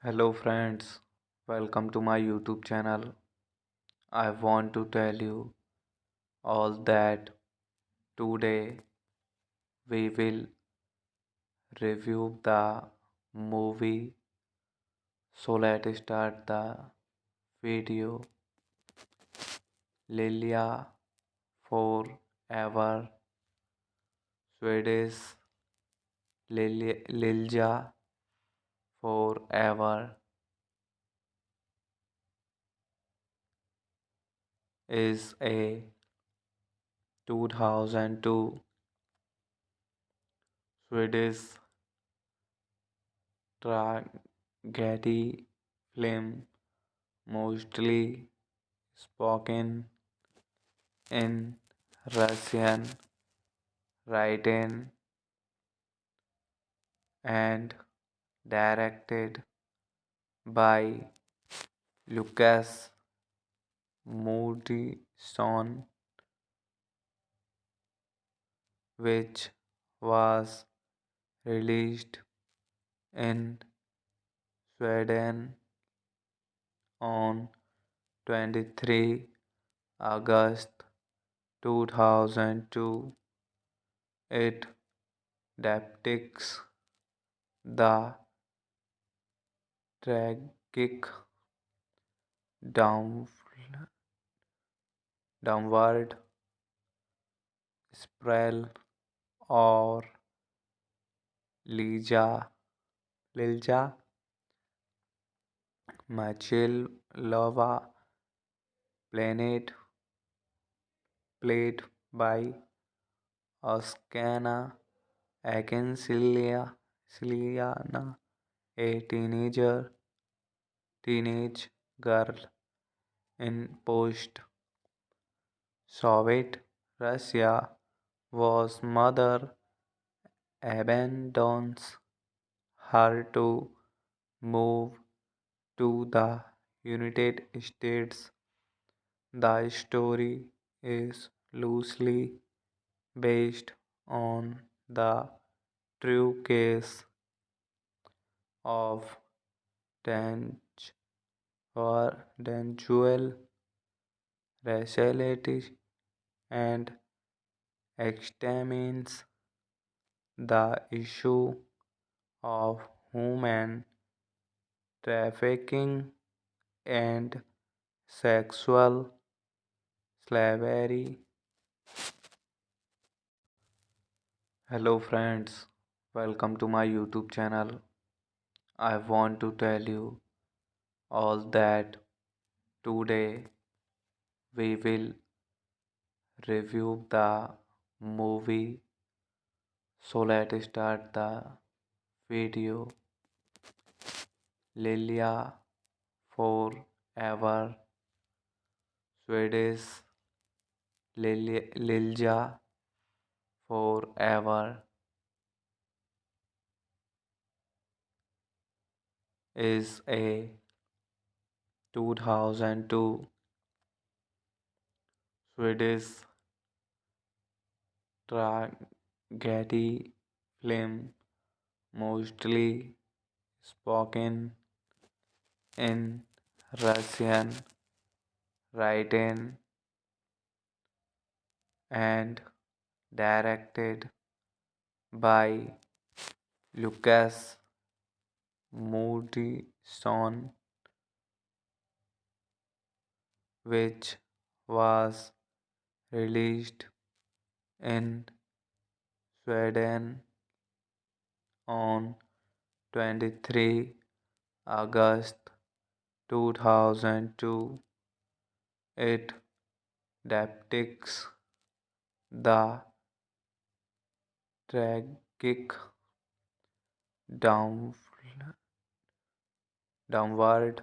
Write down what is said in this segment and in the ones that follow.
Hello friends, welcome to my YouTube channel. I want to tell you all that today we will review the movie. So let's start the video. Lilia Forever, Swedish Lilja Forever is a 2002 Swedish tragedy film mostly spoken in Russian, written and directed by Lucas Moodysson, which was released in Sweden on 23 August 2002. It depicts the tragic down, downward spiral or Lilja Machilova planet played by Oskana Siliana, a teenage girl in post-Soviet Russia whose mother abandons her to move to the United States. The story is loosely based on the true case of Tanj or Danjuel raciality and examines the issue of human trafficking and sexual slavery. Hello friends, welcome to my YouTube channel. I want to tell you all that today we will review the movie. So let's start the video. Lilja Forever, Swedish Lilja Forever is a 2002 Swedish tragedy film, mostly spoken in Russian, written and directed by Lucas Moodysson, which was released in Sweden on 23 August 2002. It depicts the tragic down, downward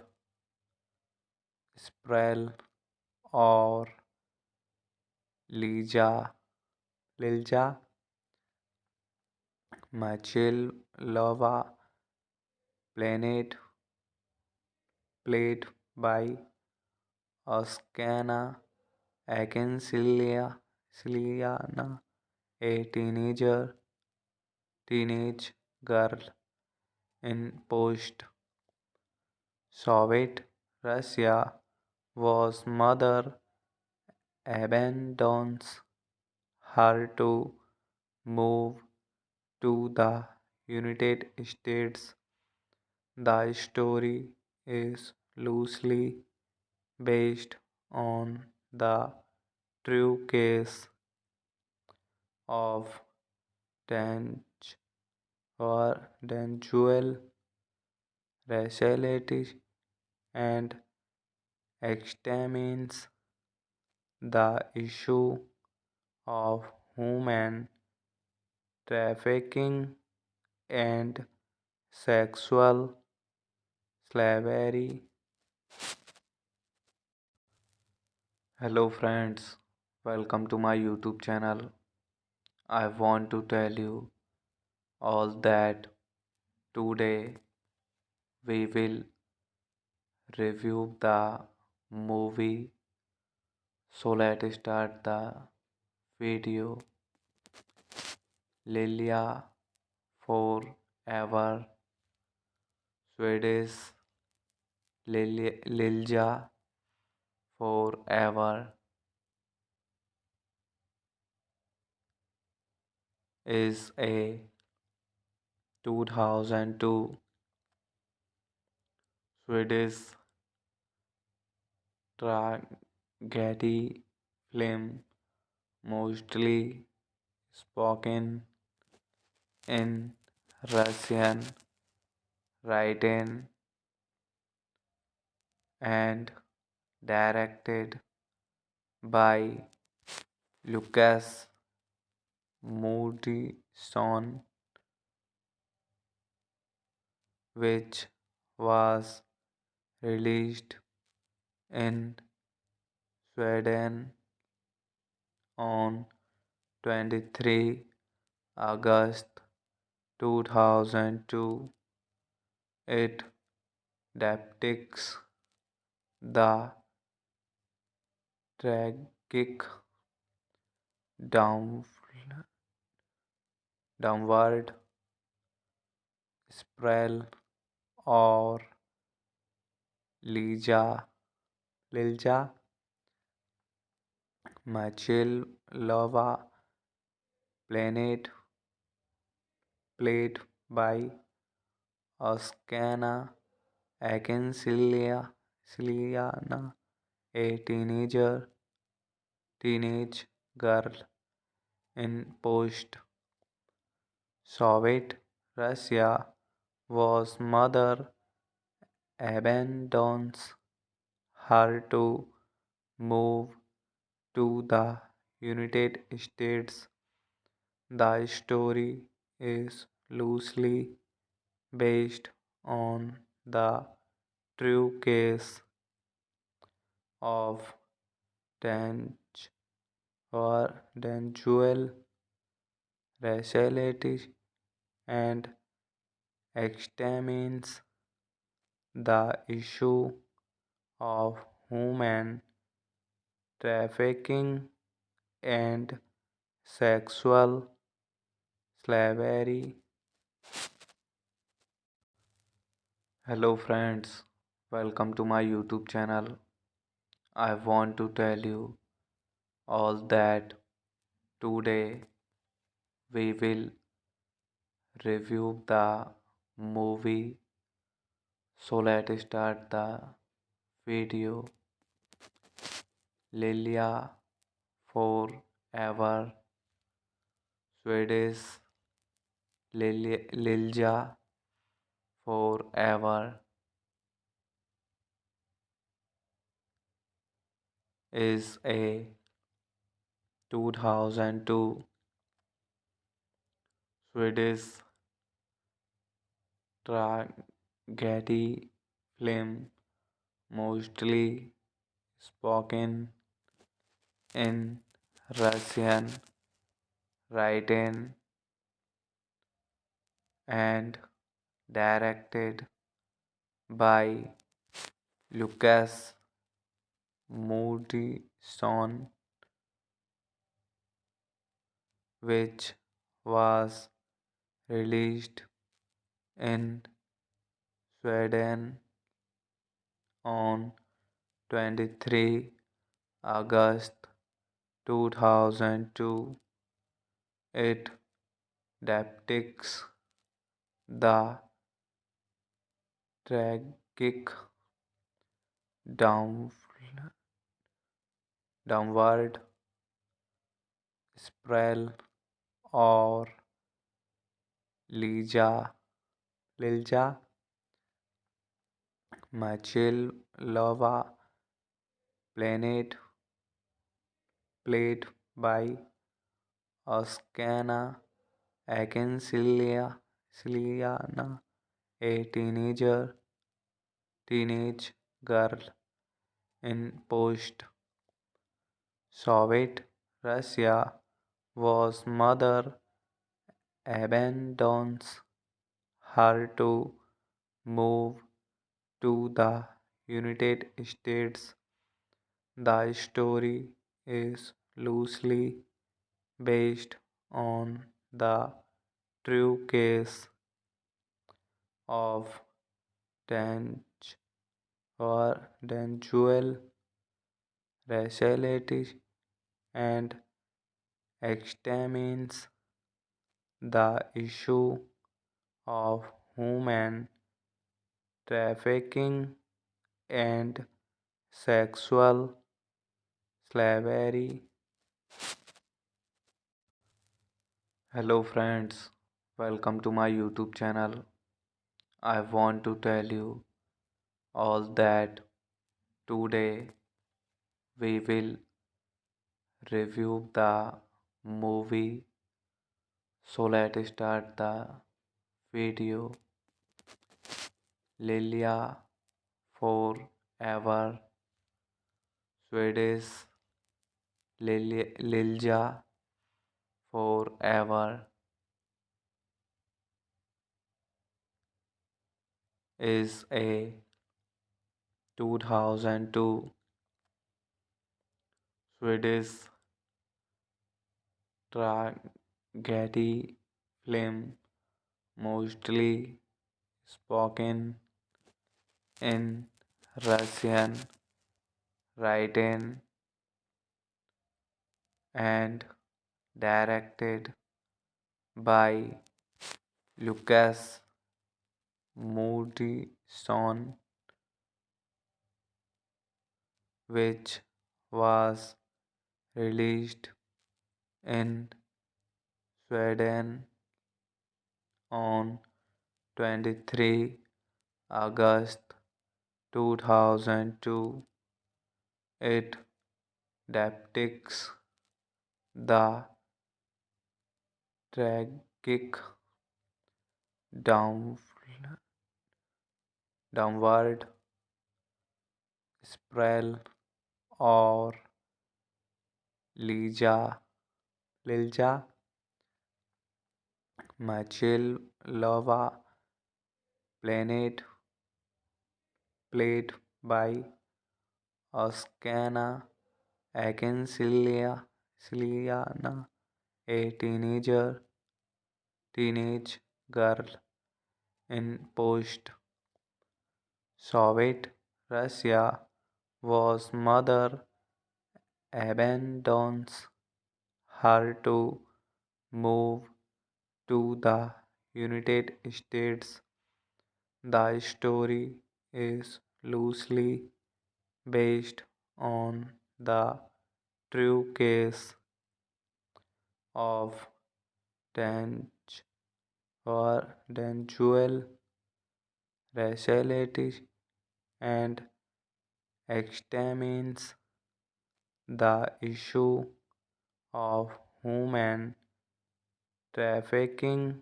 spiral or Lilja Machilova planet played by Oskana Akinsilia, a teenage girl in post-Soviet Russia whose mother abandons her to move to the United States. The story is loosely based on the true case of Dan or Danjuel raciality and examines the issue of human trafficking and sexual slavery. Hello friends, welcome to my YouTube channel. I want to tell you all that today we will review the movie. So let's start the video. Lilja Forever, Swedish Lilja Forever is a 2002 Swedish tragedy film, mostly spoken in Russian, written and directed by Lucas Moodysson, which was released in Sweden on 23 August 2002. It depicts the tragic down, downward spiral or Lilja Machilova planet played by Oskana Akinsilia, a teenage girl in post-Soviet Russia whose mother abandons her to move to the United States. The story is loosely based on the true case of Tanj or Danjuel raciality and examines the issue of human trafficking and sexual slavery. Hello friends, welcome to my YouTube channel. I want to tell you all that today we will review the movie. So let's start the video. Lilia Forever, Swedish Lilja Forever is a 2002 Swedish tragedy film mostly spoken in Russian, written and directed by Lucas Moodysson, which was released in Sweden on 23 August 2002. It depicts the tragic down, downward spiral or Lilja Machilova planet played by Oskana Ciliana, a teenage girl in post-Soviet Russia whose mother abandons her to move to the United States. The story is loosely based on the true case of Tanj or Danjuel raciality and examines the issue of human trafficking and sexual slavery. Hello friends, welcome to my YouTube channel. I want to tell you all that today we will review the movie. So let's start the video. Lilia Forever, Swedish Lilja Forever is a 2002 Swedish tragedy film mostly spoken in Russian, written and directed by Lucas Moodysson, which was released in Sweden on 23 August 2002. It depicts the tragic down, downward spiral or Lija, Lilja Machilova planet played by Oskana Ciliana, a teenage girl in post-Soviet Russia whose mother abandons her to move to the United States. The story is loosely based on the true case of Dan or Danjuel raciality and examines the issue of human trafficking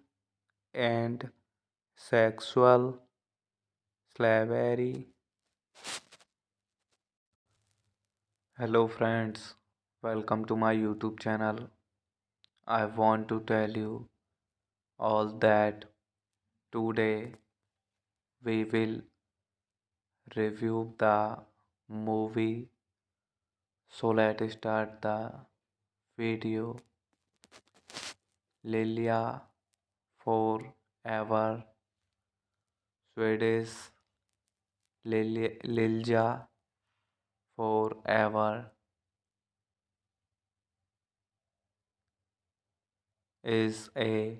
and sexual slavery. Hello friends, welcome to my YouTube channel. I want to tell you all that today we will review the movie. So let's start the video. Lilia Forever, Swedish Lilja Forever is a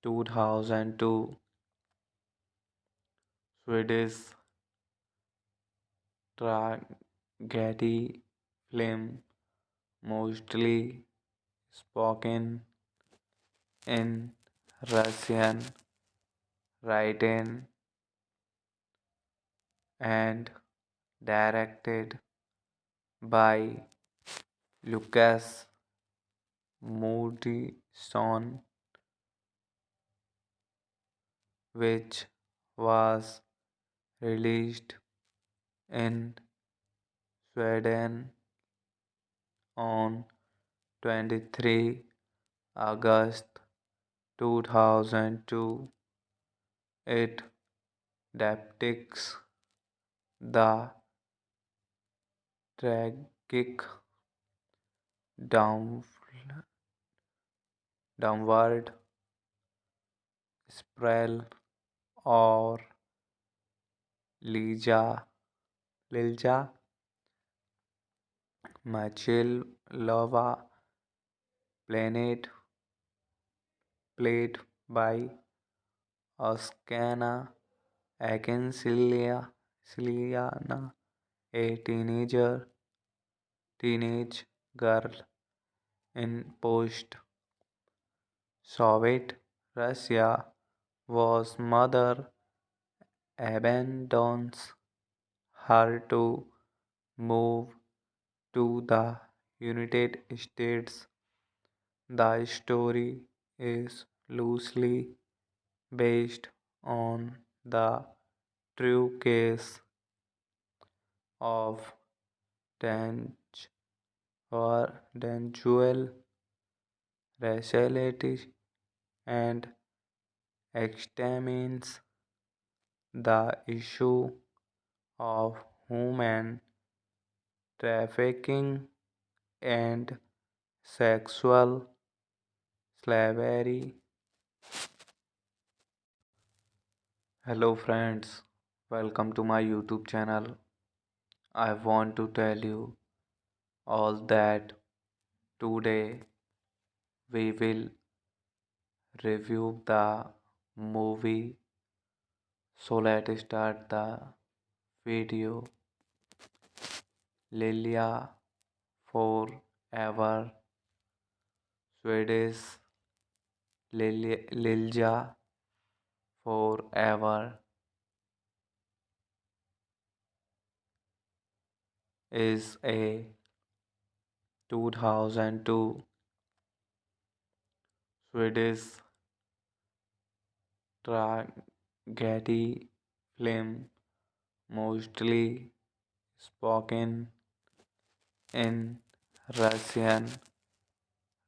2002 Swedish tragedy film mostly spoken in Russian, written and directed by Lucas Moodysson, which was released in Sweden on 23 August 2002. It depicts the tragic down, downward spiral or Lilja Machilova planet played by Oskana Ciliana, a teenage girl in post-Soviet Russia whose mother abandons her to move to the United States. The story is loosely based on the true case of Danj or Danjuel raciality and examines the issue of human trafficking and sexual slavery. Hello friends, welcome to my YouTube channel. I want to tell you all that today we will review the movie. So let's start the video. Lilia forever, Swedish Lilja forever is a 2002 Swedish tragedy film mostly spoken in Russian,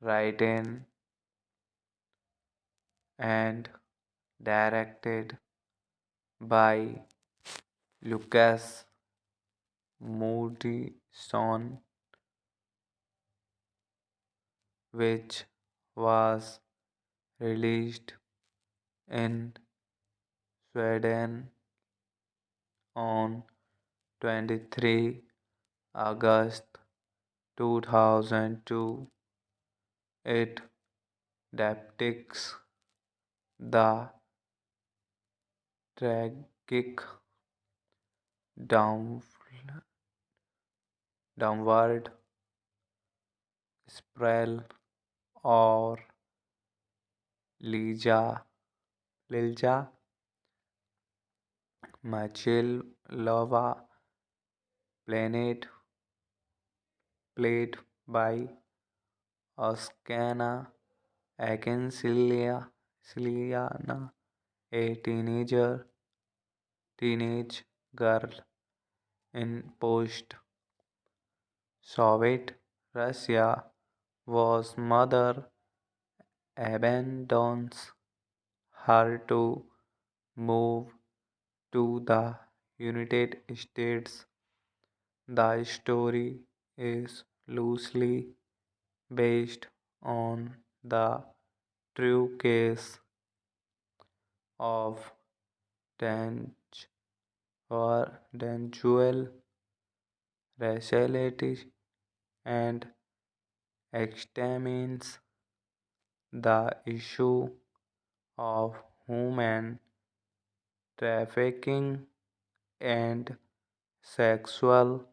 written and directed by Lucas Moodysson, which was released in Sweden on 23 August 2002. It depicts the tragic down, downward spiral or Lilja Machilova planet played by Oskana Akinsilia, a teenage girl in post-Soviet Russia whose mother abandons her to move to the United States. The story is loosely based on the true case of Dan- Danjuel raciality and examines the issue of human trafficking and sexual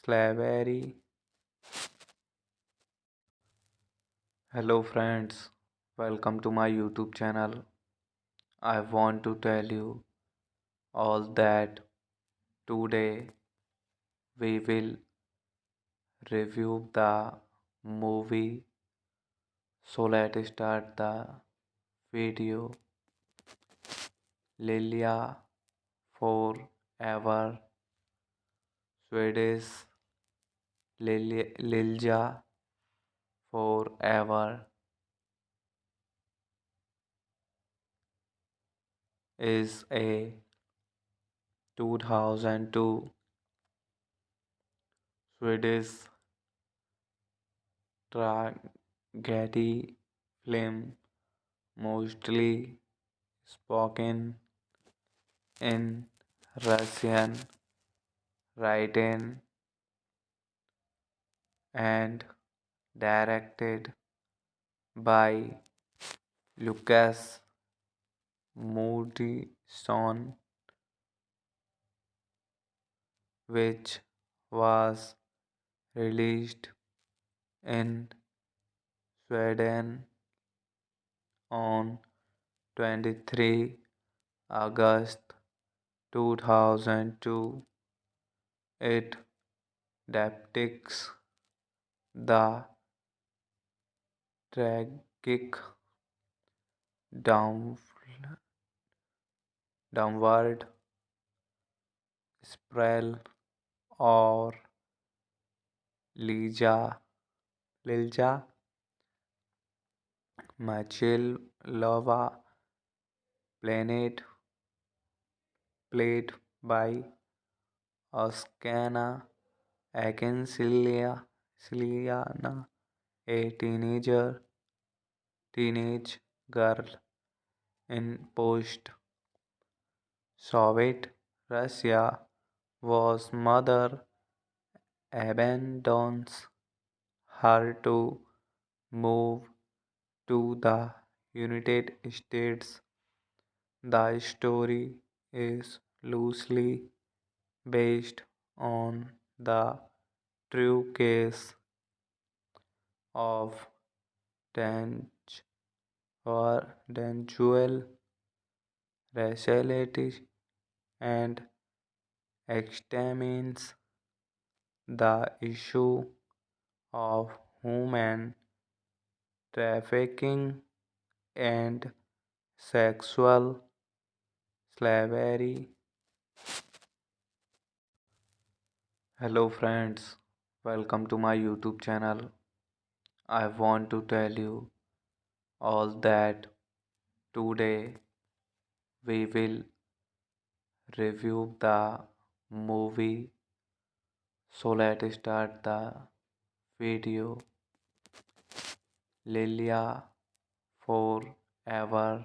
slavery. Hello friends, welcome to my YouTube channel. I want to tell you all that today we will review the movie. So let's start the video. Lilia forever, Swedish Lilja forever is a 2002 Swedish tragedy film mostly spoken in Russian, written and directed by Lucas Moodysson, which was released in Sweden on 23 August 2002. It depicts the tragic down, downward spiral or Lilja Machilova planet played by Oskana Akinsilia, a teenage girl in post-Soviet Russia whose mother abandons her to move to the United States. The story is loosely based on the true case of Tange or Danjuel raciality and examines the issue of human trafficking and sexual slavery. Hello friends, welcome to my YouTube channel. I want to tell you all that today we will review the movie. So let's start the video. Lilja Forever,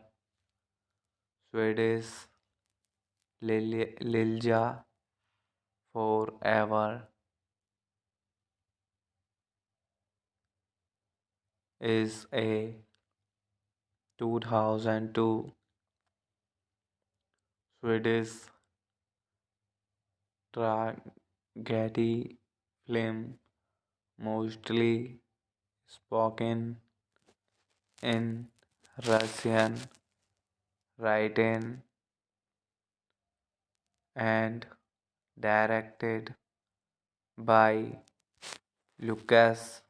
Swedish Lilja Forever is a 2002 Swedish tragedy film, mostly spoken in Russian, written and directed by Lucas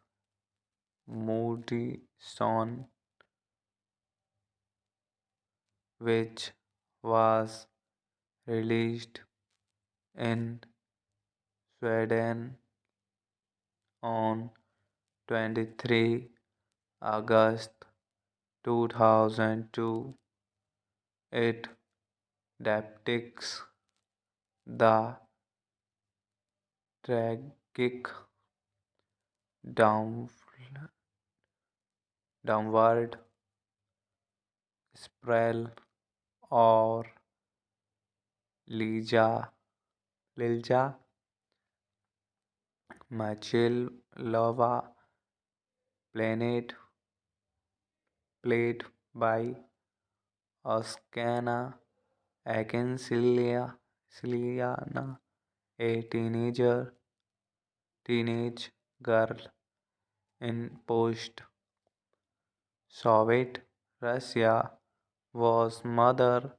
Moodysson, which was released in Sweden on 23 August 2002. It depicts the tragic down, downward spiral or Lija, Lilja Machilova planet played by Oskana Ciliana, a teenage girl in post-Soviet Russia whose mother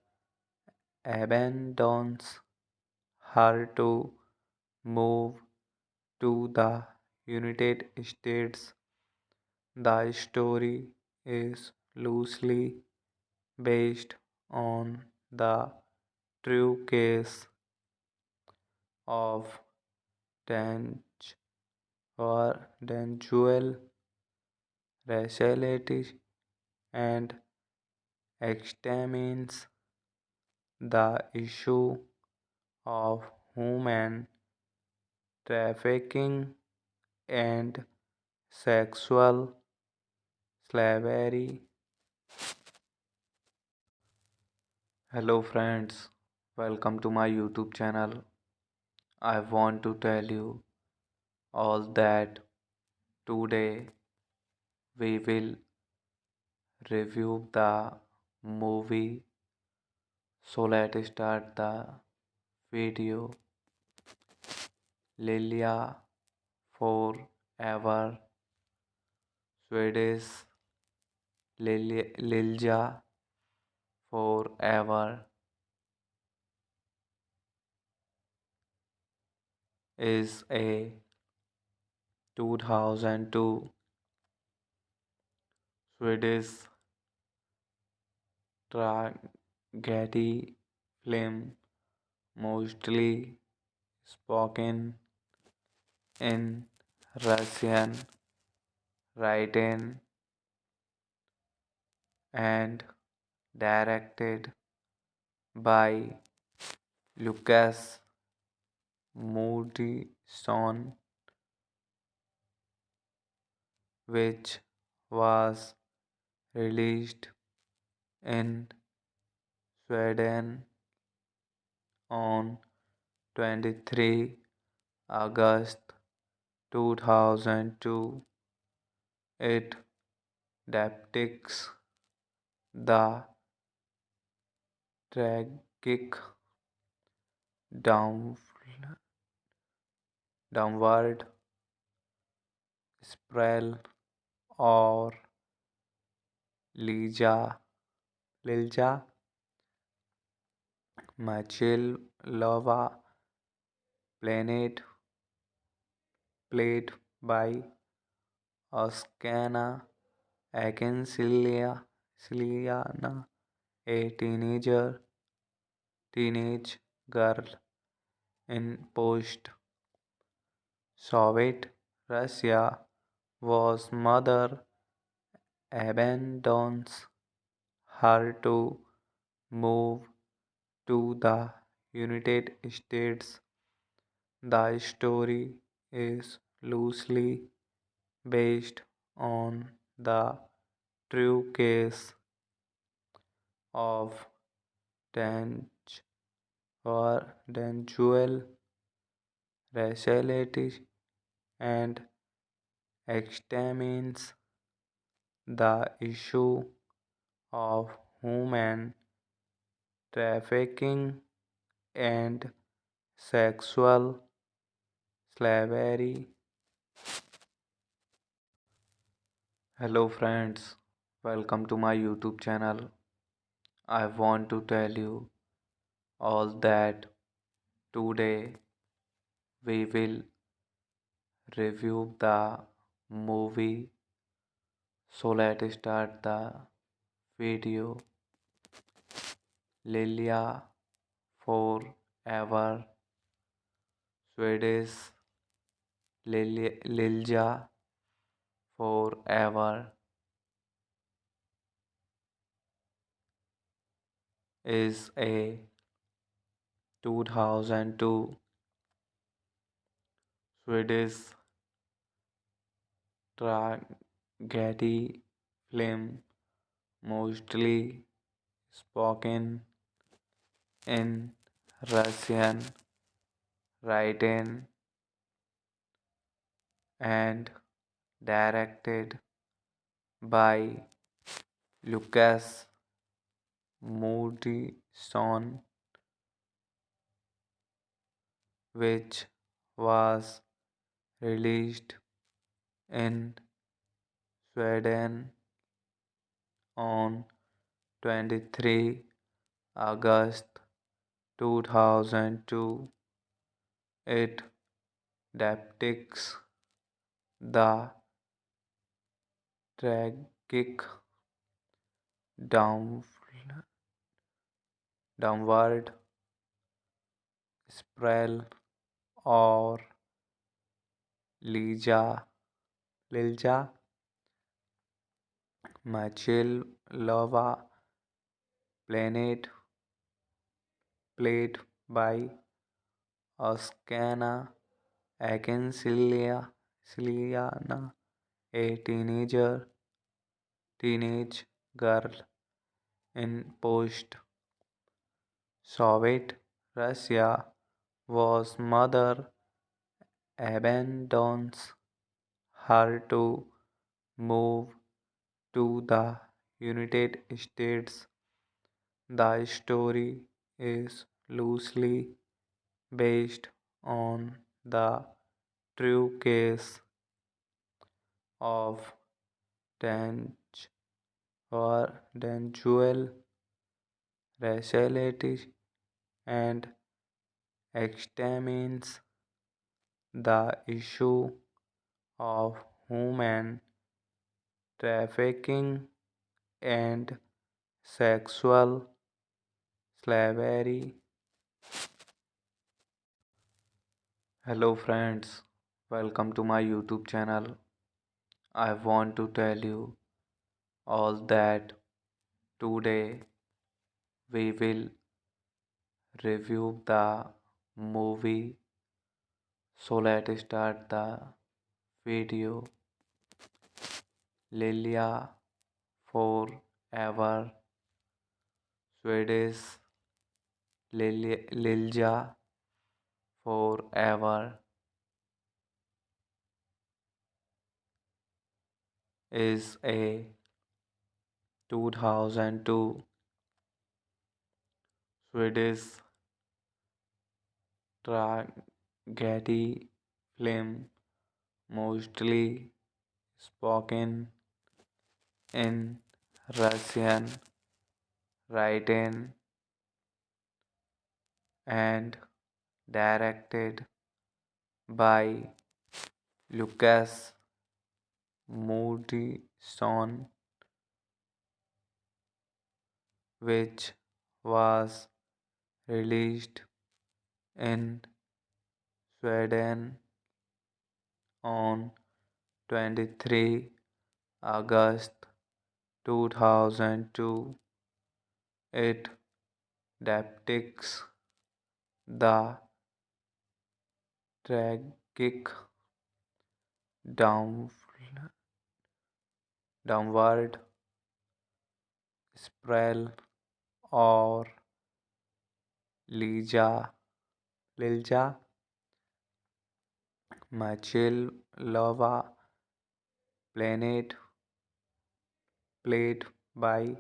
abandons her to move to the United States. The story is loosely based on the true case of Dange or Danjuel raciality and examines the issue of human trafficking and sexual slavery. Hello friends, welcome to my YouTube channel. I want to tell you all that today we will review the movie. So let's start the video. Lilja Forever, Swedish Lilja Forever is a 2002 Swedish tragedy film, mostly spoken in Russian, written and directed by Lucas Moodysson, which was released in Sweden on 23 August 2002. It depicts the tragic down, downward spiral or Lija, Lilja, Machil lava planet played by Oskana Ciliana, a teenage girl in post-Soviet Russia whose mother abandons her to move to the United States. The story is loosely based on the true case of Dan or Danjuel raciality and examines the issue of human trafficking and sexual slavery. Hello friends, welcome to my YouTube channel. I want to tell you all that today we will review the movie. So let's start the video. Lilia Forever, Swedish Lilja Forever is a 2002 Swedish tragedy film mostly spoken in Russian, written and directed by Lucas Moodysson, which was released in Sweden on 23 August 2002. It depicts the tragic down, downward spiral or Lilja Machil lava planet played by Oskana Ciliana, a teenage girl in post-Soviet Russia whose mother abandons her to move to the United States. The story is loosely based on the true case of Danj or Danjuel raciality and examines the issue of human trafficking and sexual slavery. Hello friends, welcome to my YouTube channel. I want to tell you all that today we will review the movie. So let's start the video. Lilia Forever, Swedish Lilja Forever is a 2002 Swedish tragedy film mostly spoken in Russian, written and directed by Lucas Moodysson, which was released in Sweden on 23 August 2002. It depicts the tragic down, downward spiral or Lilja Machilova planet played by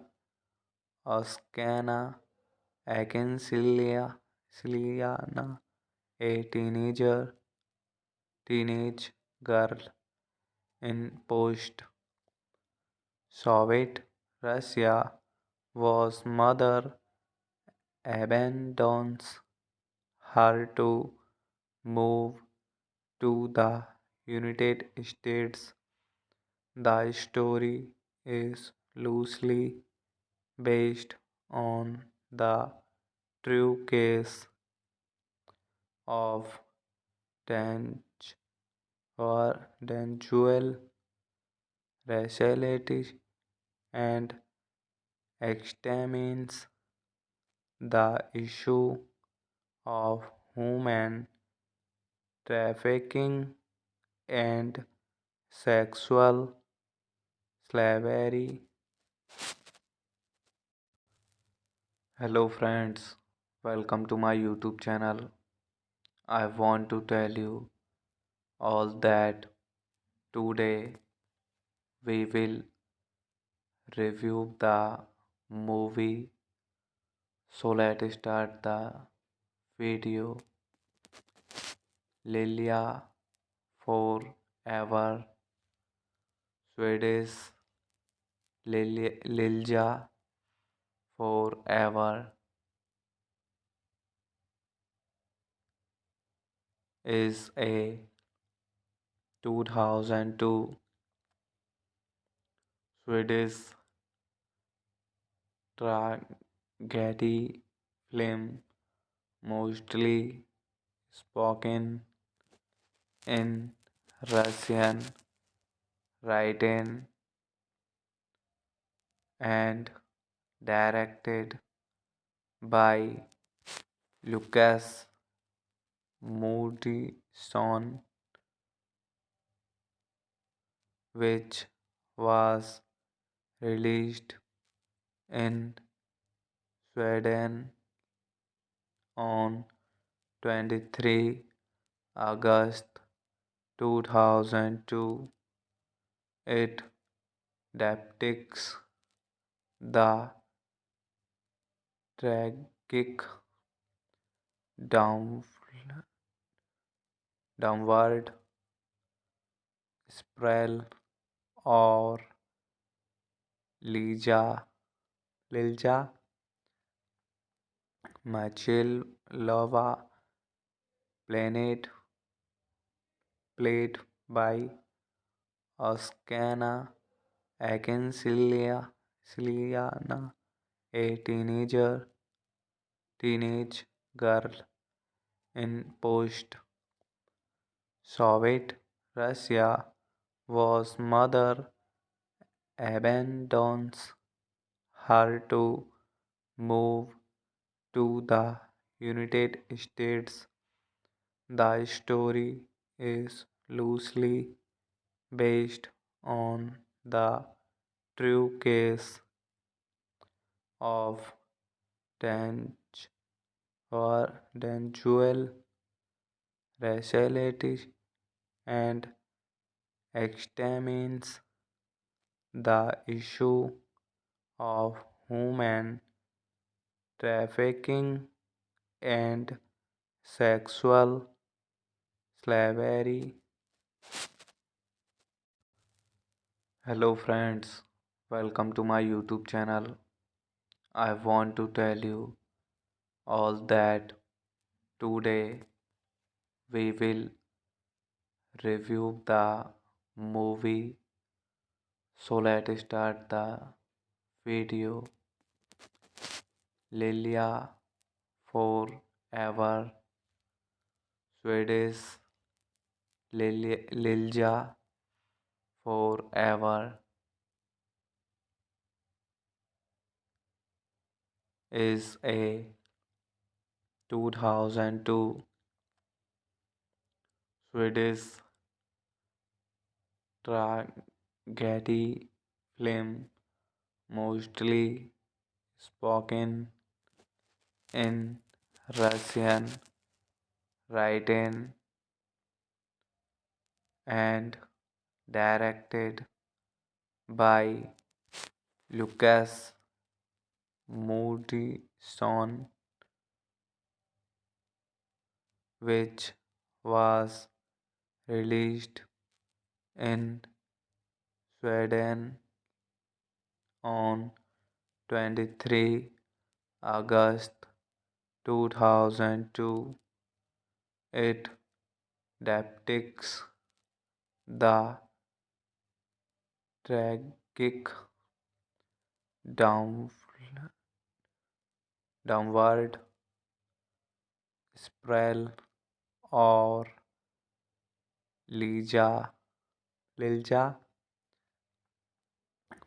Oskana Akinsilia, a teenage girl in post-Soviet Russia whose mother abandons her to move to the United States. The story is loosely based on the true case of Dan or Danjuel raciality and examines the issue of human trafficking and sexual slavery. Hello friends, welcome to my YouTube channel. I want to tell you all that today we will review the movie. So let's start the video. Lilia Forever, Swedish Lilja Forever is a 2002 Swedish tragedy film mostly spoken in Russian, written and directed by Lucas Moodysson, which was released in Sweden on 23 August 2002. It depicts the tragic down, downward spiral or Lilja Machilova planet played by Oskana Akinsilia, a teenage girl in post-Soviet Russia whose mother abandons her to move to the United States. The story is loosely based on the true case of Danj or Danjuel raciality and examines the issue of human trafficking and sexual slavery. Hello friends, welcome to my YouTube channel. I want to tell you all that today we will review the movie. So let's start the video. Lilia Forever, Swedish Lilja Forever is a 2002 Swedish tragedy film, mostly spoken in Russian, written and directed by Lucas Moodysson, which was released in Sweden on 23 August 2002. It depicts the tragic down, downward spiral or Lilja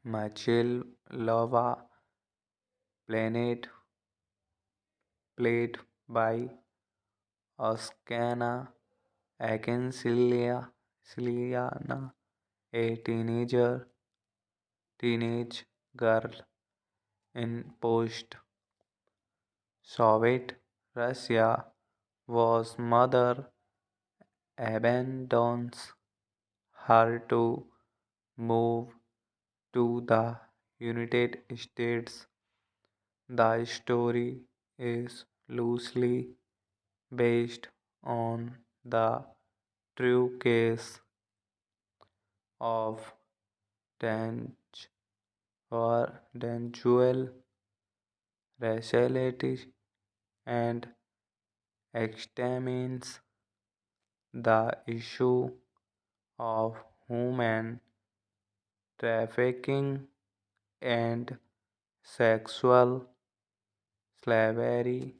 Machilova planet played by Oskana Ciliana, a teenage girl in post-Soviet Russia whose mother abandons her to move to the United States. The story is loosely based on the true case of Dan or Danjuel raciality and examines the issue of human trafficking and sexual slavery.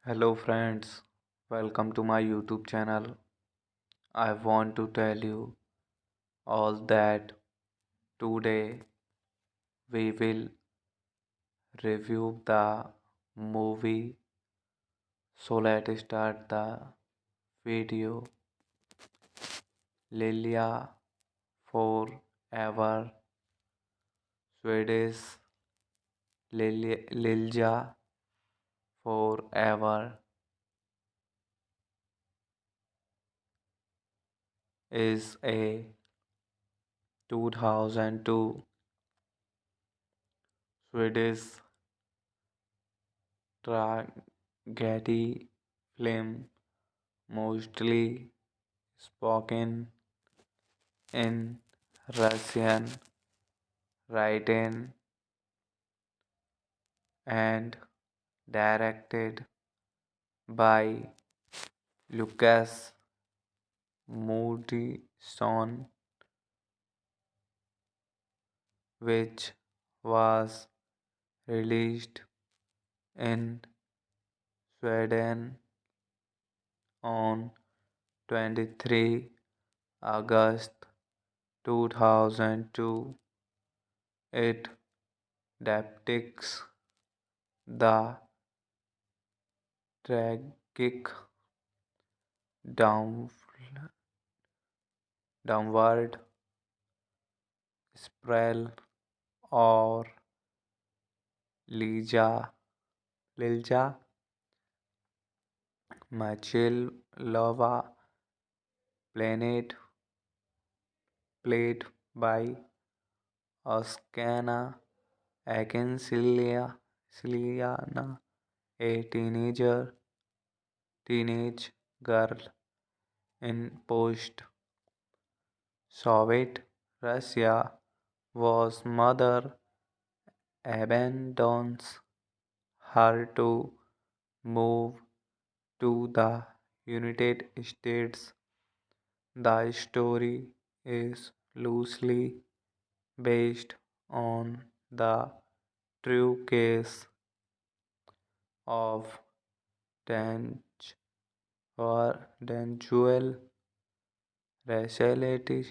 Hello friends, welcome to my YouTube channel. I want to tell you all that today we will review the movie. So let's start the video. Lilia Forever, Swedish Lilja Forever is a 2002 Swedish tragedy film, mostly spoken in Russian, written and directed by Lucas Moodysson, which was released in Sweden on 23 August 2002. It depicts the tragic down, downward spiral or Lilja Machilova planet played by Oskana Ciliana, a teenage girl in post Soviet Russia whose mother abandons her to move to the United States. The story is loosely based on the true case of Dan or Danjuel raciality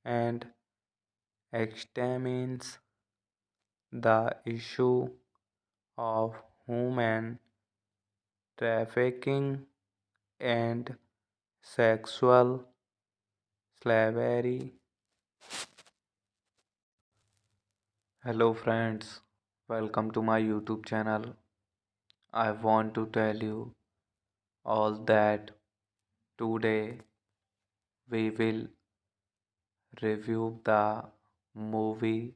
and examines the issue of human trafficking and sexual slavery. Hello friends, welcome to my YouTube channel. I want to tell you all that today we will review the movie.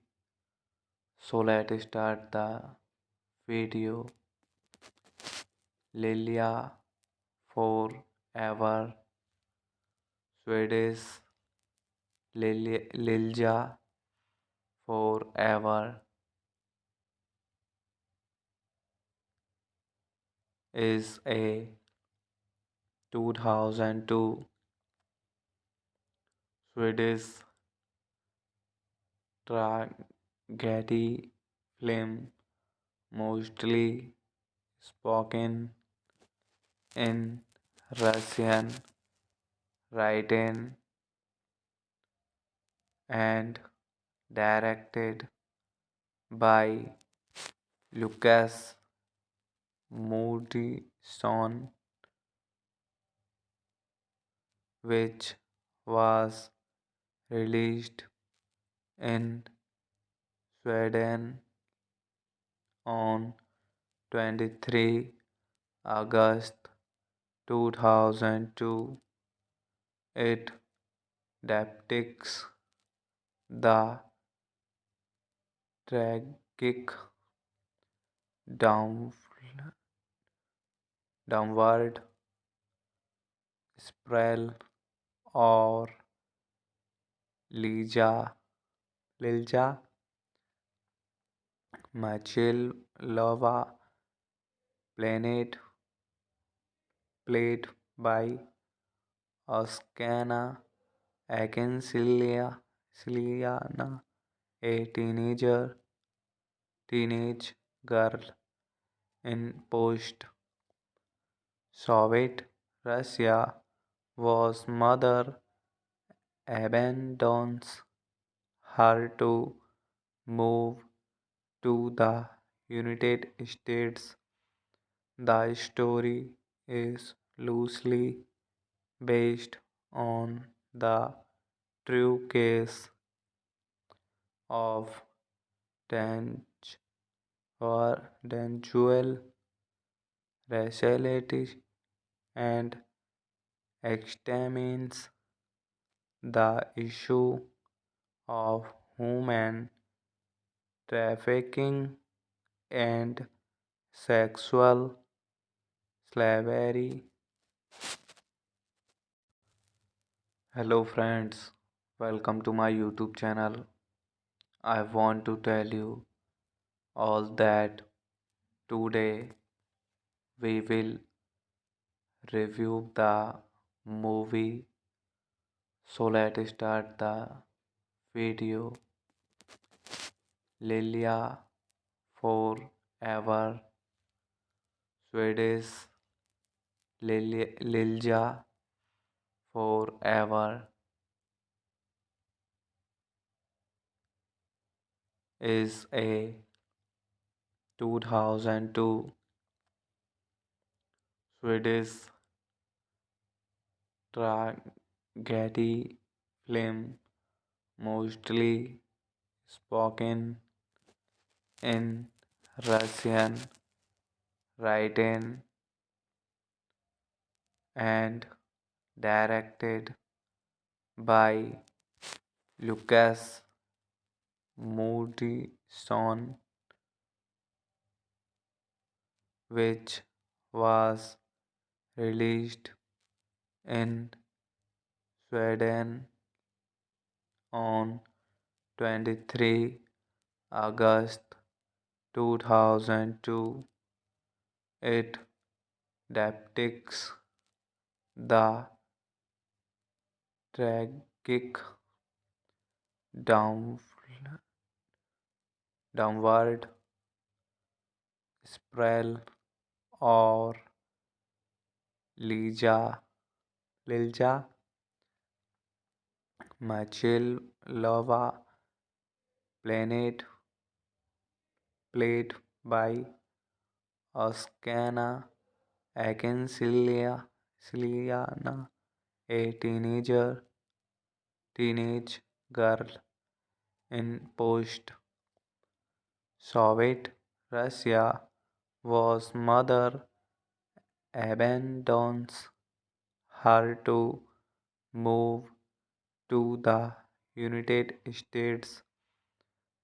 So let's start the video. Lilia Forever Swedish Lilja Forever is a 2002 Swedish tragedy film mostly spoken in Russian, written and directed by Lucas Moodysson, which was released in Sweden on 23 August 2002. It depicts the tragic down, downward spiral or Lilja Machilova planet played by Oskana Akinsilia, a teenage girl in post Soviet Russia whose mother abandons her to move to the United States. The story is loosely based on the true case of Danj or Danjuel raciality and examines the issue of human trafficking and sexual slavery. Hello friends, welcome to my YouTube channel. I want to tell you all that today we will review the movie. So let's start the video. Lilia Forever Swedish Lilja Forever is a 2002 Swedish tragedy film mostly spoken in Russian, written and directed by Lucas Moodysson, which was released in Sweden on 23 August 2002. It depicts the tragic down, downward spiral or Lilja Machilova planet played by Oskana Ciliana, a teenage girl in post-Soviet Russia whose mother abandons her to move to the United States.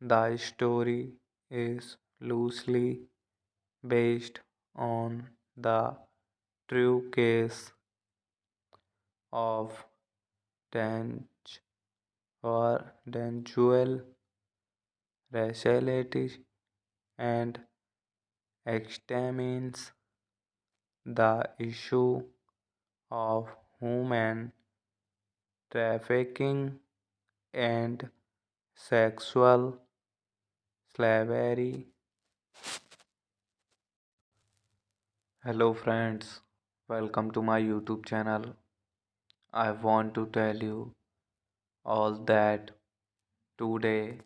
The story is loosely based on the true case of Dan or Danjuel raciality and examines the issue of human trafficking and sexual slavery. Hello friends, welcome to my YouTube channel. I want to tell you all that today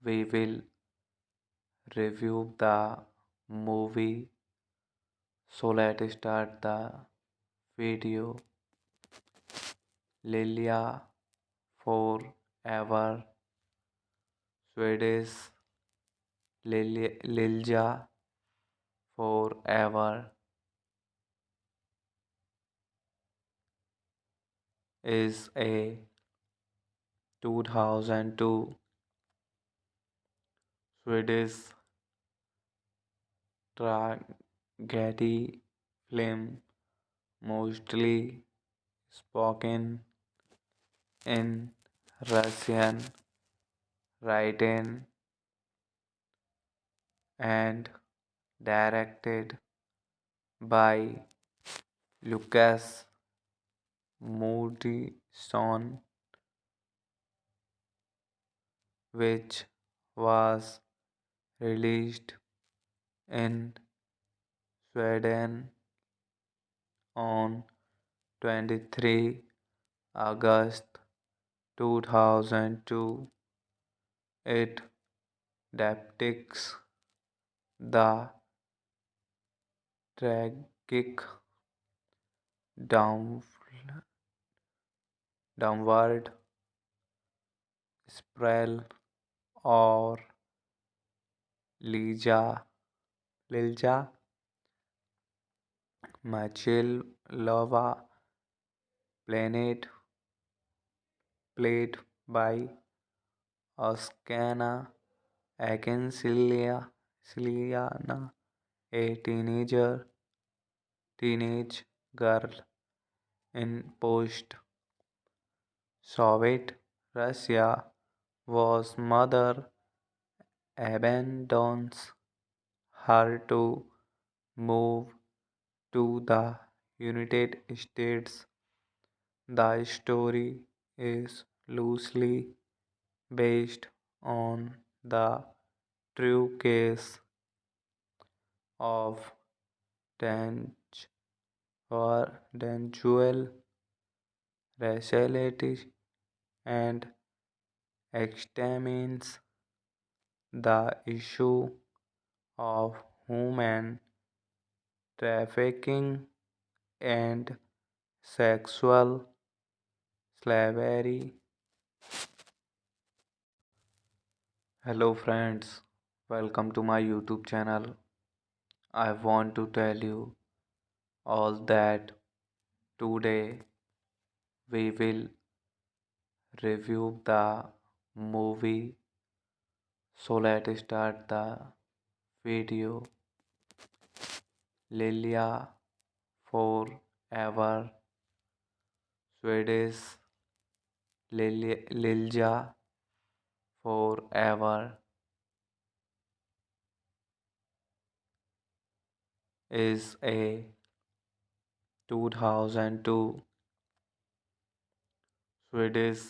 we will review the movie. So let's start the video. Lilia Forever, Swedish Lilja Forever is a 2002 Swedish tragedy film, mostly spoken in Russian, written and directed by Lucas Moodysson, which was released in Sweden on 23 August 2002. It depicts the tragic down, downward spiral or Lilja Machilova planet played by Oskana Ciliana, a teenage girl in post-Soviet Russia whose mother abandons her to move to the United States. The story is loosely based on the true case of Danj or Danjuel raciality and examines the issue of human trafficking and sexual slavery. Hello friends, welcome to my YouTube channel. I want to tell you all that today we will review the movie. So let's start the video. Lilia forever. Swedish Lilja forever is a 2002 Swedish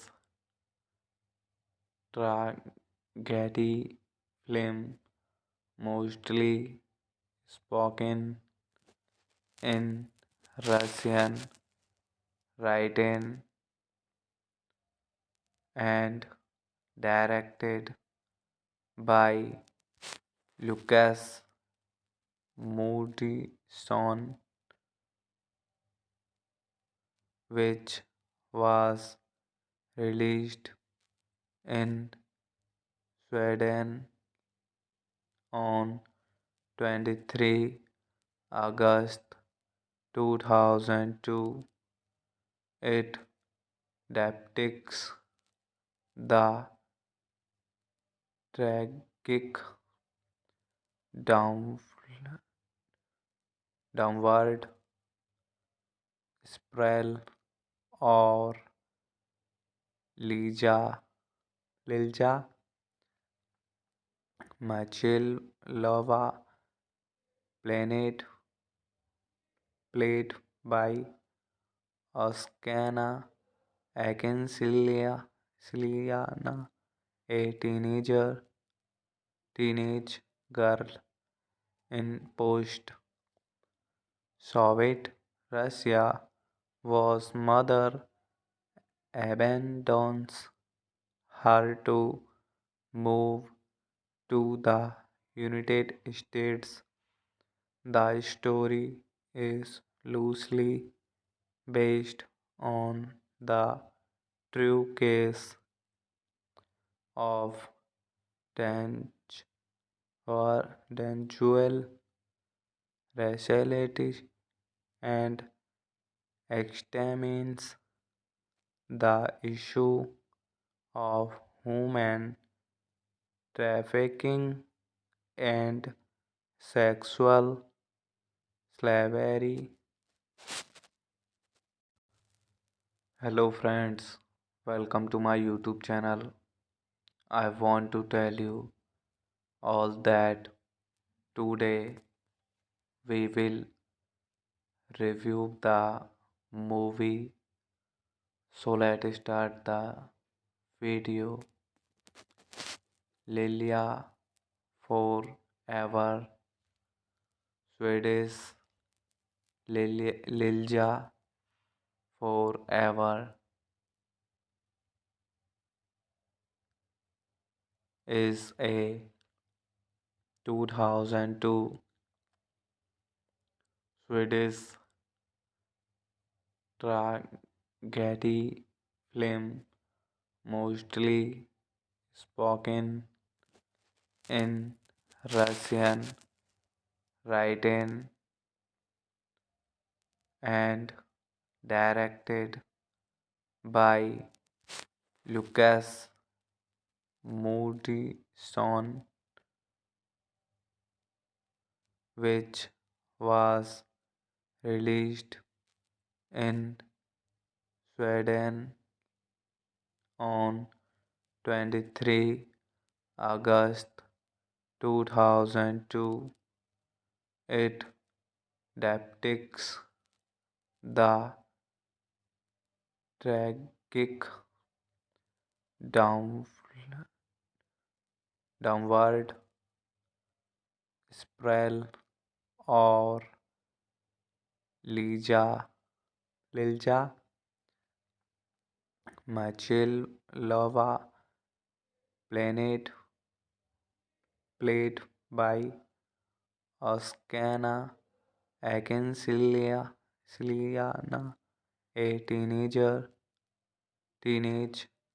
tragedy film, mostly spoken in Russian, written and directed by Lucas Moodysson, which was released in Sweden on 23 August 2002. It depicts the tragic down, downward spiral or Lilja Machilova planet played by Oskana Akinsilia, a teenage girl in post-Soviet Russia whose mother abandons her to move to the United States. The story is loosely based on the true case of Dan or Danjuel raciality and examines the issue of human trafficking and sexual slavery. Hello friends, welcome to my YouTube channel. I want to tell you all that today we will review the movie. So let's start the video. Lilja Forever, Swedish Lilja Forever is a 2002 Swedish tragedy film, mostly spoken in Russian, written and directed by Lucas Moodysson, which was released in Sweden on 23 August 2002. It depicts the tragic down, downward spiral or Lilja Machilova planet played by Oskana Akinsilia, a teenage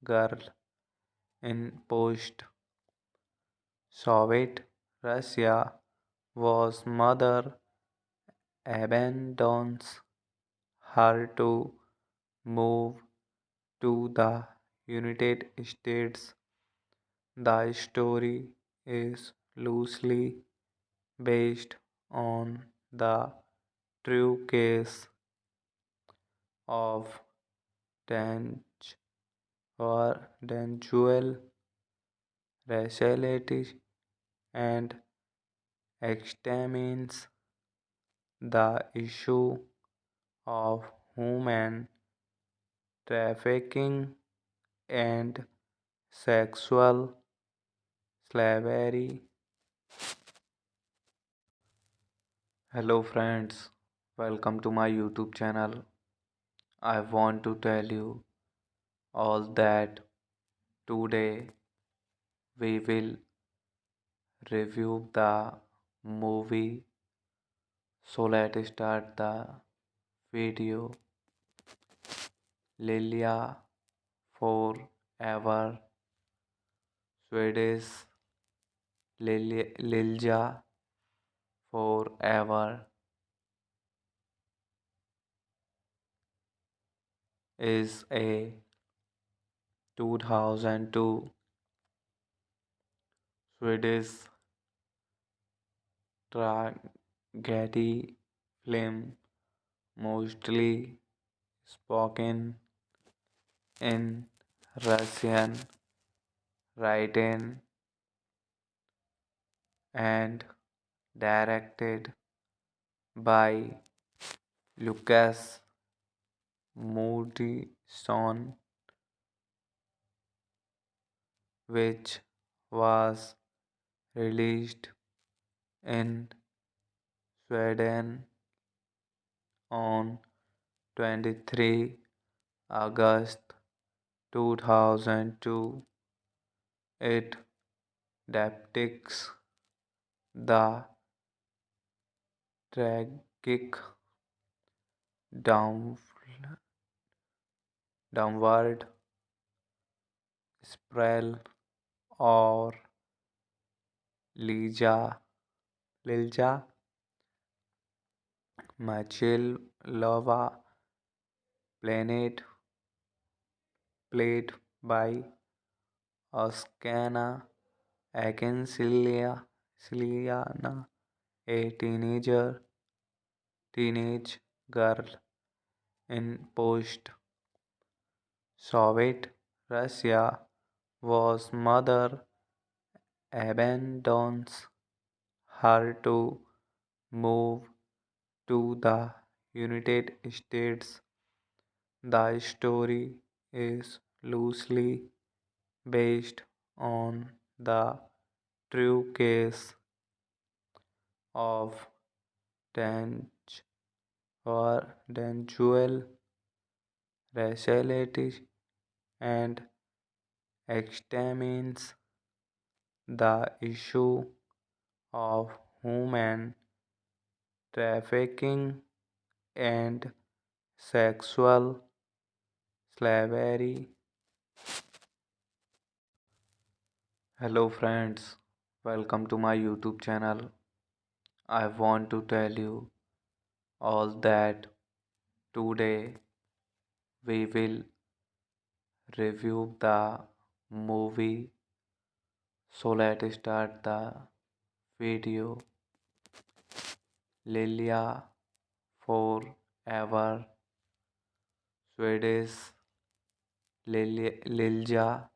girl in post-Soviet Russia whose mother abandons her to move to the United States. The story is loosely based on the true case of Tange or Danjuel raciality and examines the issue of human trafficking and sexual slavery. Hello, friends, welcome to my YouTube channel. I want to tell you all that today we will review the movie. So let's start the video. Lilia Forever, Swedish Lilja Forever is a 2002 Swedish tragedy film, mostly spoken in Russian, written and directed by Lucas Moodysson, which was released in Sweden on 23 August 2002. It depicts the tragic down, downward spiral or Lilja Machilova planet played by Oskana Ciliana, a teenage girl in post Soviet Russia whose mother abandons her to move to the United States. The story is loosely based on the true case of Tange or Danjuel raciality and examines the issue of human trafficking and sexual slavery. Hello, friends, welcome to my YouTube channel. I want to tell you all that today we will review the movie. So let's start the video. Lilia Forever, Swedish Lilja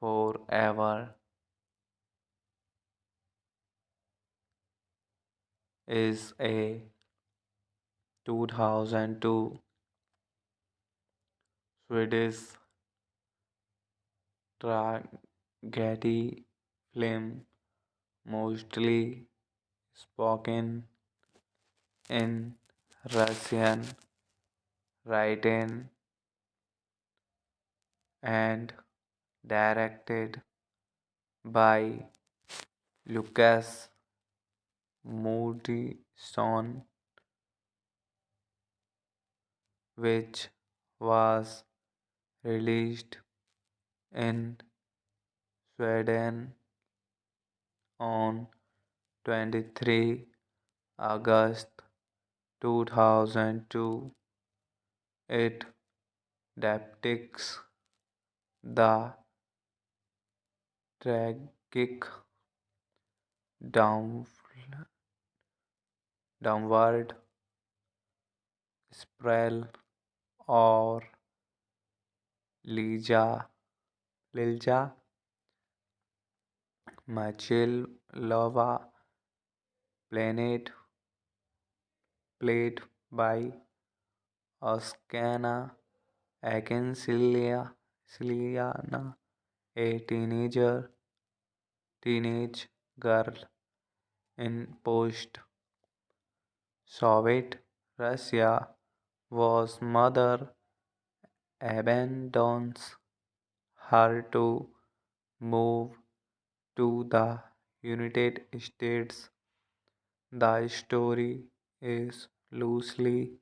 Forever is a 2002 Swedish tragedy film, mostly spoken in Russian, written and directed by Lucas Moodysson, which was released in Sweden on 23 August 2002. It depicts the tragic down, downward Sprell or Lilja Machilova Planet played by Oskana Ciliana, a teenage girl in post-Soviet Russia whose mother abandons her to move to the United States. The story is loosely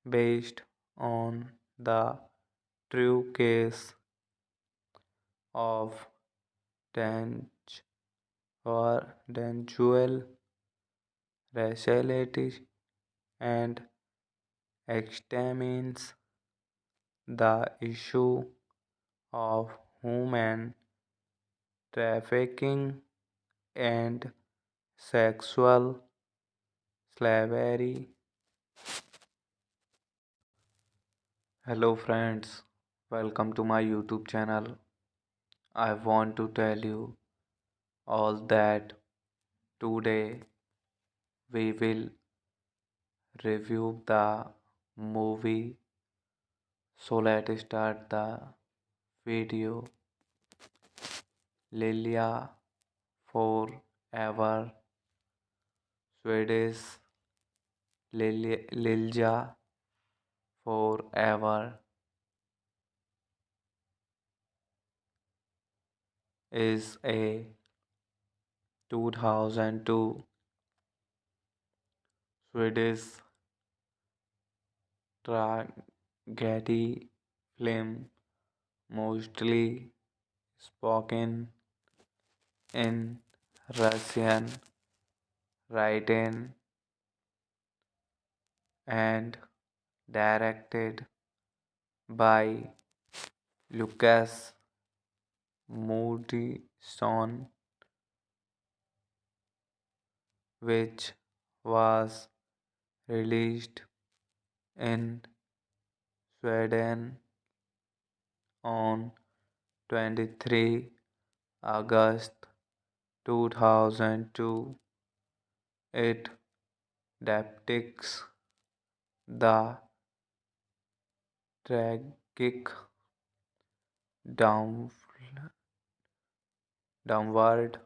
based on the true case of Dan or Danjuel raciality and examines the issue of human trafficking and sexual slavery. Hello friends, welcome to my YouTube channel. I want to tell you all that today we will review the movie. So let's start the video. Lilia Forever, Swedish Lilja Forever is a 2002 Swedish tragedy film mostly spoken in Russian, written and directed by Lucas Moodysson, which was released in Sweden on 23 August 2002. It depicts the tragic down, downward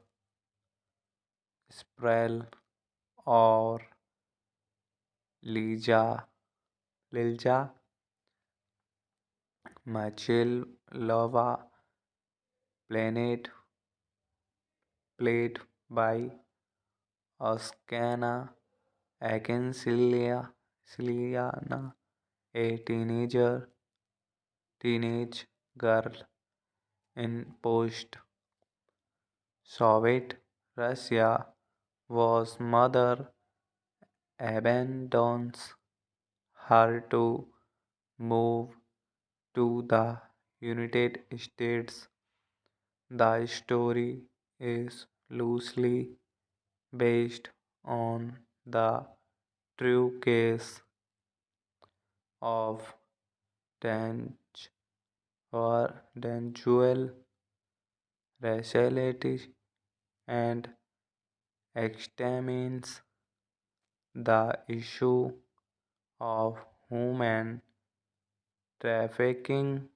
spiral or Lilja Machilova planet played by Oskana Ciliana, a teenage girl in post-Soviet Russia whose mother abandons her to move to the United States. The story is loosely based on the true case of Danj or Danjuel raciality and examines the issue of human trafficking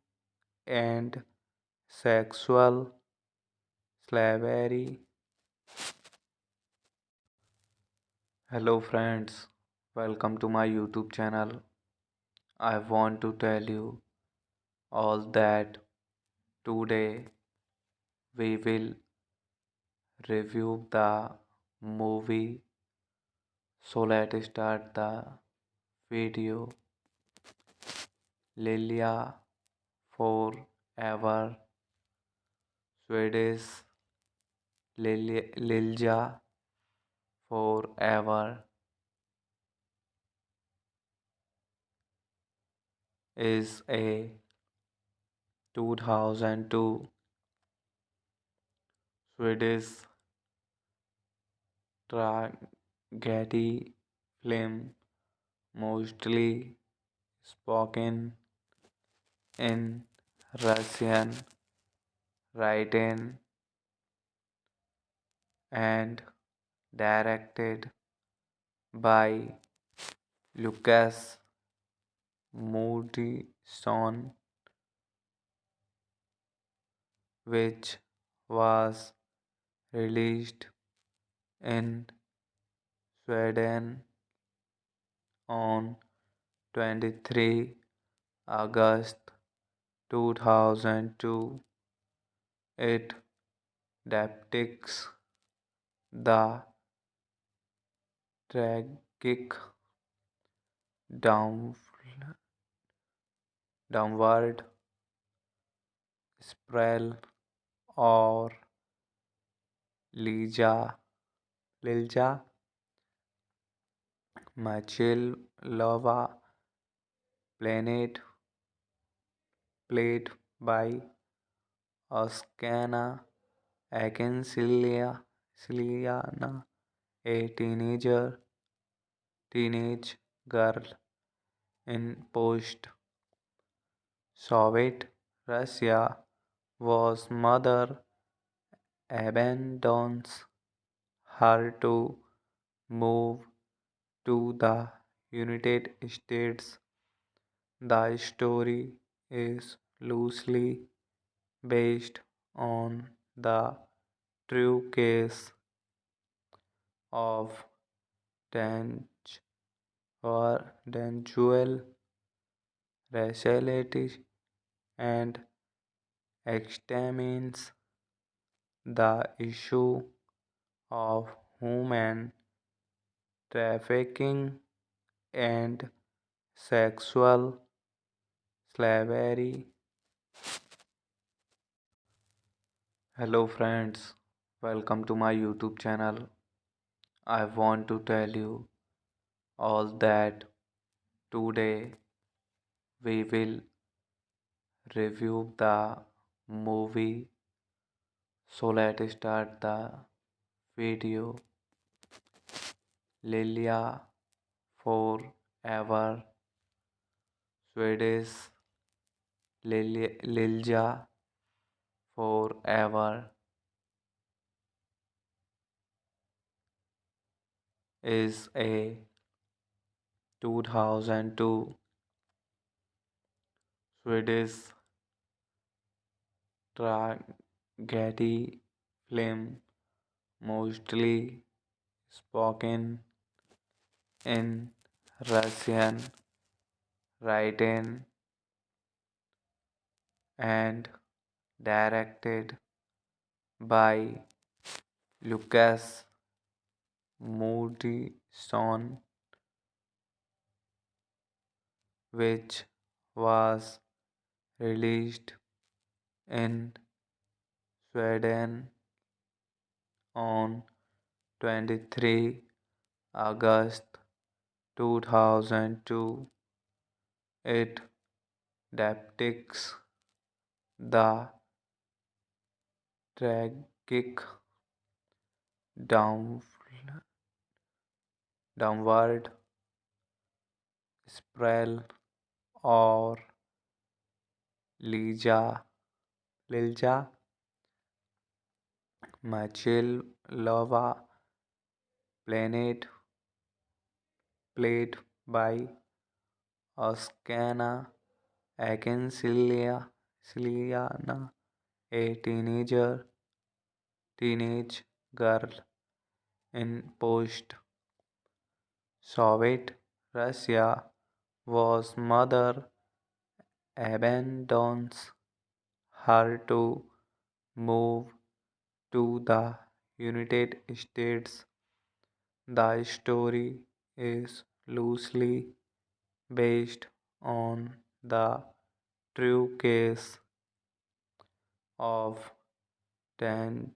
and sexual slavery. Hello friends, welcome to my YouTube channel. I want to tell you all that today we will review the movie. So let's start the video. Lilia Forever, Swedish Lilja Forever is a 2002 Swedish tragedy film mostly spoken in Russian, written and directed by Lucas Moodysson, which was released in Sweden on 23 August 2002. It depicts the tragic down, downward spiral or Lilja Machilova planet played by Oskana Akinsilia, a teenage girl in post-Soviet Russia whose mother abandons her to move to the United States. The story is loosely based on the true case of Dan or Danjuel raciality and examines the issue of human trafficking and sexual slavery. Hello friends, welcome to my YouTube channel. I want to tell you all that today we will review the movie. So let's start the video. Lilia Forever, Swedish Lilja Forever is a 2002 Swedish tragedy film, mostly spoken in Russian, written and directed by Lucas Moodysson, which was released in Sweden on 23 August 2002. It depicts the tragic down, downward spiral or Lilja Machilova planet played by Oskana Akinsilia, a teenage girl in post-Soviet Russia whose mother abandons her to move to the United States. The story is loosely based on the true case of Dan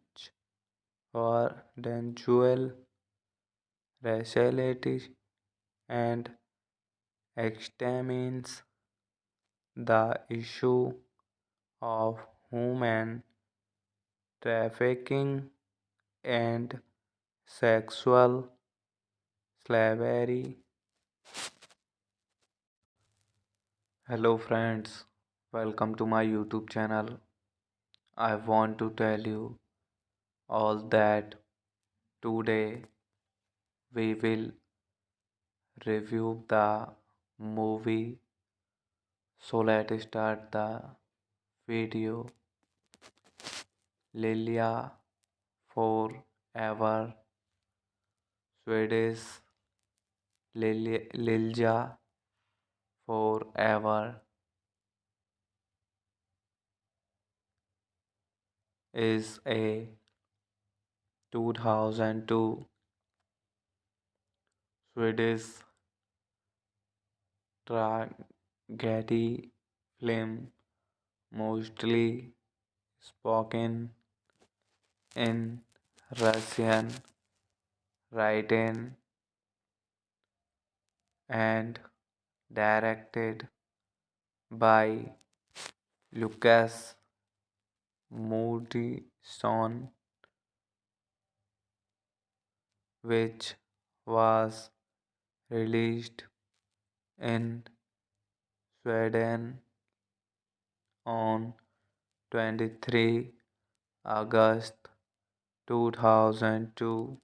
or Danjuel raciality and examines the issue of human trafficking and sexual slavery. Hello friends, welcome to my YouTube channel. I want to tell you all that today we will review the movie. So let's start the video. Lilia Forever, Swedish Lilja Forever is a 2002 Swedish tragedy film, mostly spoken in Russian, written and directed by Lucas Moodysson, which was released in Sweden on 23 August 2002.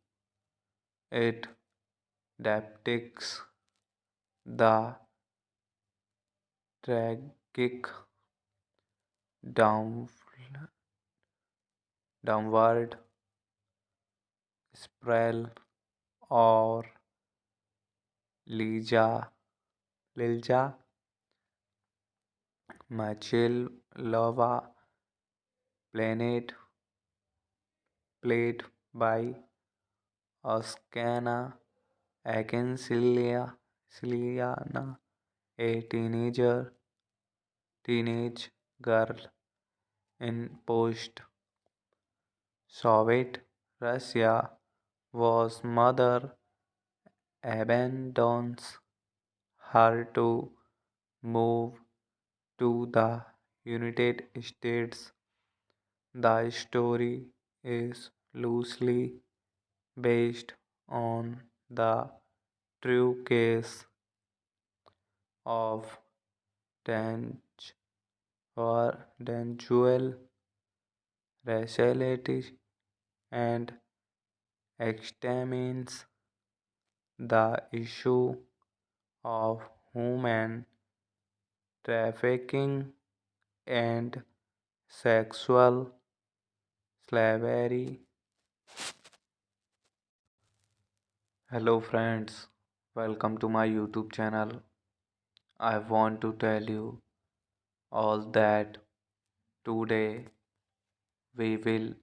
It depicts the tragic down, downward spiral or Lilja Machilova planet played by Oskana Siliana, a teenage girl in post-Soviet Russia whose mother abandons her to move to the United States. The story is loosely based on the true case of Tanj or Danjuel raciality and examines the issue of human trafficking and sexual slavery. Hello friends, welcome to my YouTube channel. I want to tell you all that today we will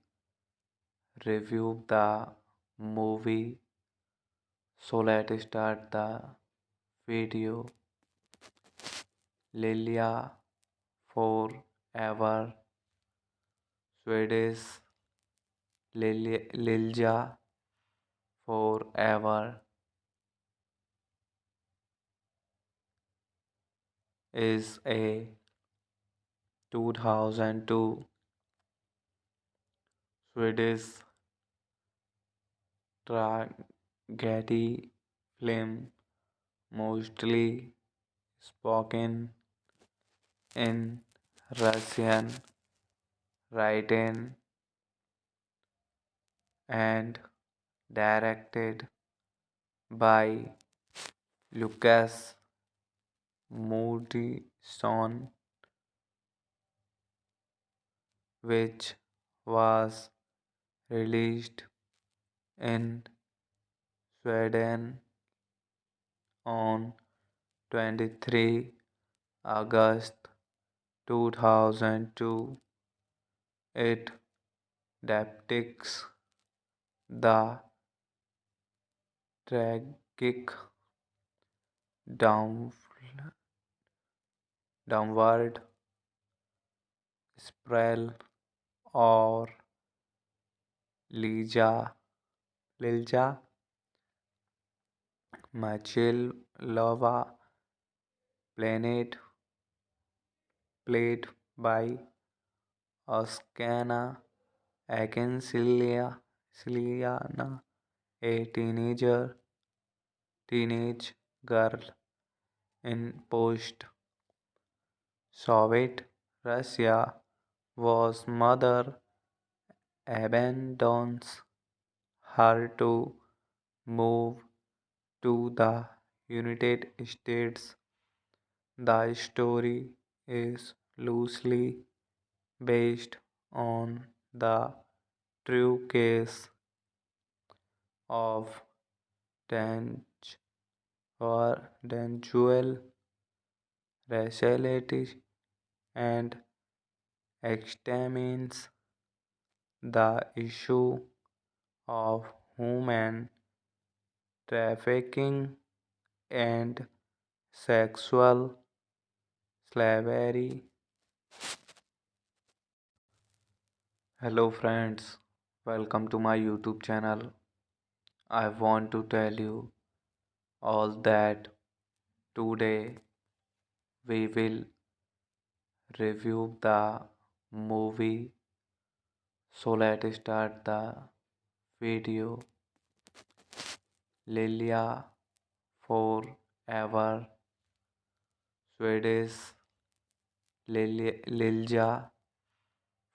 review the movie. So let's start the video. Lilia Forever, Swedish Lilja Forever is a 2002 Swedish tragedy film, mostly spoken in Russian, written and directed by Lucas Moodysson, which was released in Sweden on 23 August 2002. It depicts the tragic down, downward spiral or Lilja Machilova planet played by Oskana Siliana, a teenage girl in Soviet Russia was mother abandons her to move to the United States. The story is loosely based on the true case of Dan or Danjuel raciality and examines the issue of human trafficking and sexual slavery. Hello friends, welcome to my YouTube channel. I want to tell you all that today we will review the movie. So let's start the video. Lilia Forever, Swedish Lilja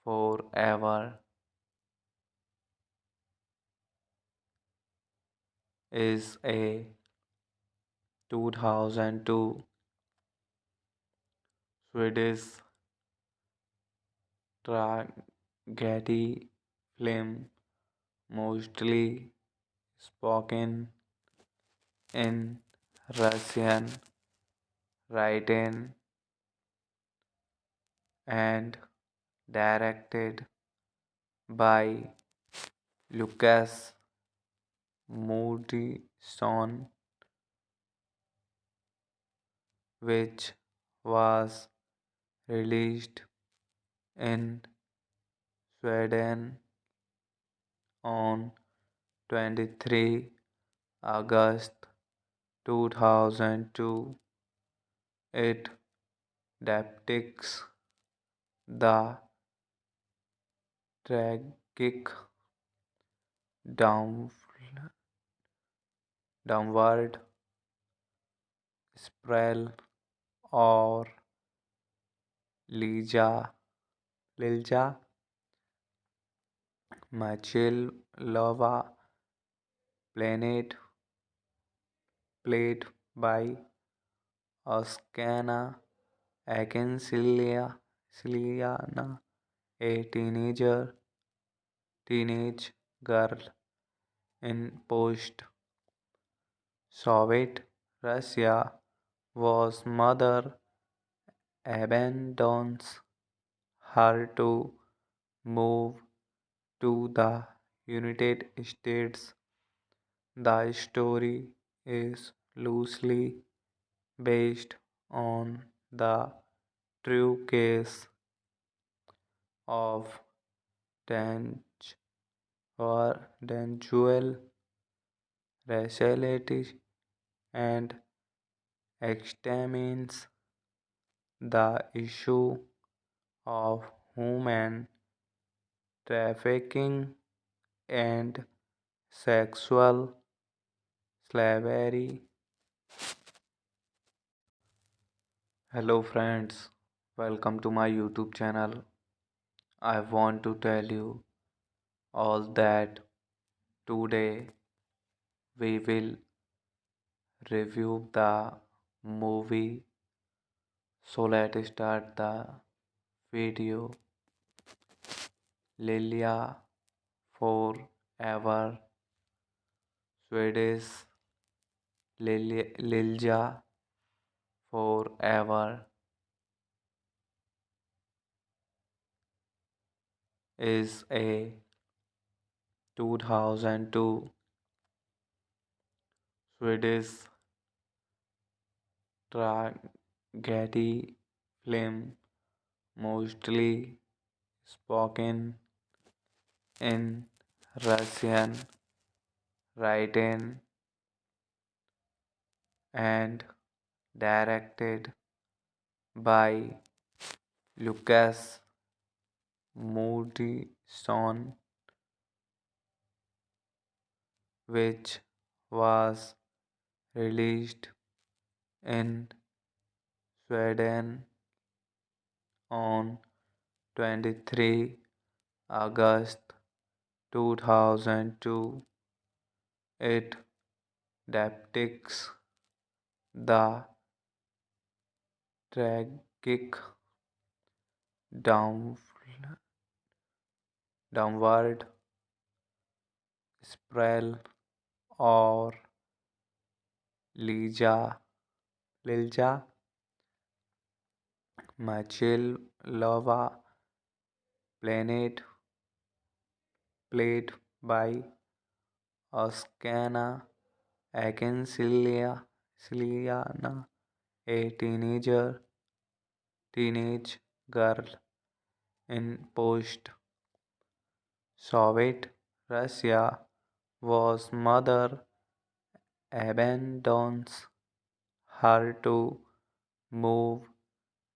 Forever is a 2002 Swedish tragedy film, mostly spoken in Russian, written and directed by Lucas Moodysson, which was released in Sweden on 23 August 2002. It depicts the tragic down, downward spiral or Lilja Machilova planet played by Oskana Akinsilia, a teenage girl in post-Soviet Russia whose mother abandons her to move to the United States. The story is loosely based on the true case of Danj or Danjuel raciality and examines the issue of human trafficking and sexual slavery. Hello friends, welcome to my YouTube channel. I want to tell you all that today we will review the movie. So let's start the video. Lilia Forever, Swedish Lilja Forever is a 2002 Swedish tragedy film, mostly spoken in Russian, written and directed by Lucas Moodysson, which was released in Sweden on 23 August 2002. It depicts the tragic down, downward spiral or Lilja Machilova planet played by Oskana Ciliana, a teenage girl in post-Soviet Russia whose mother abandons her to move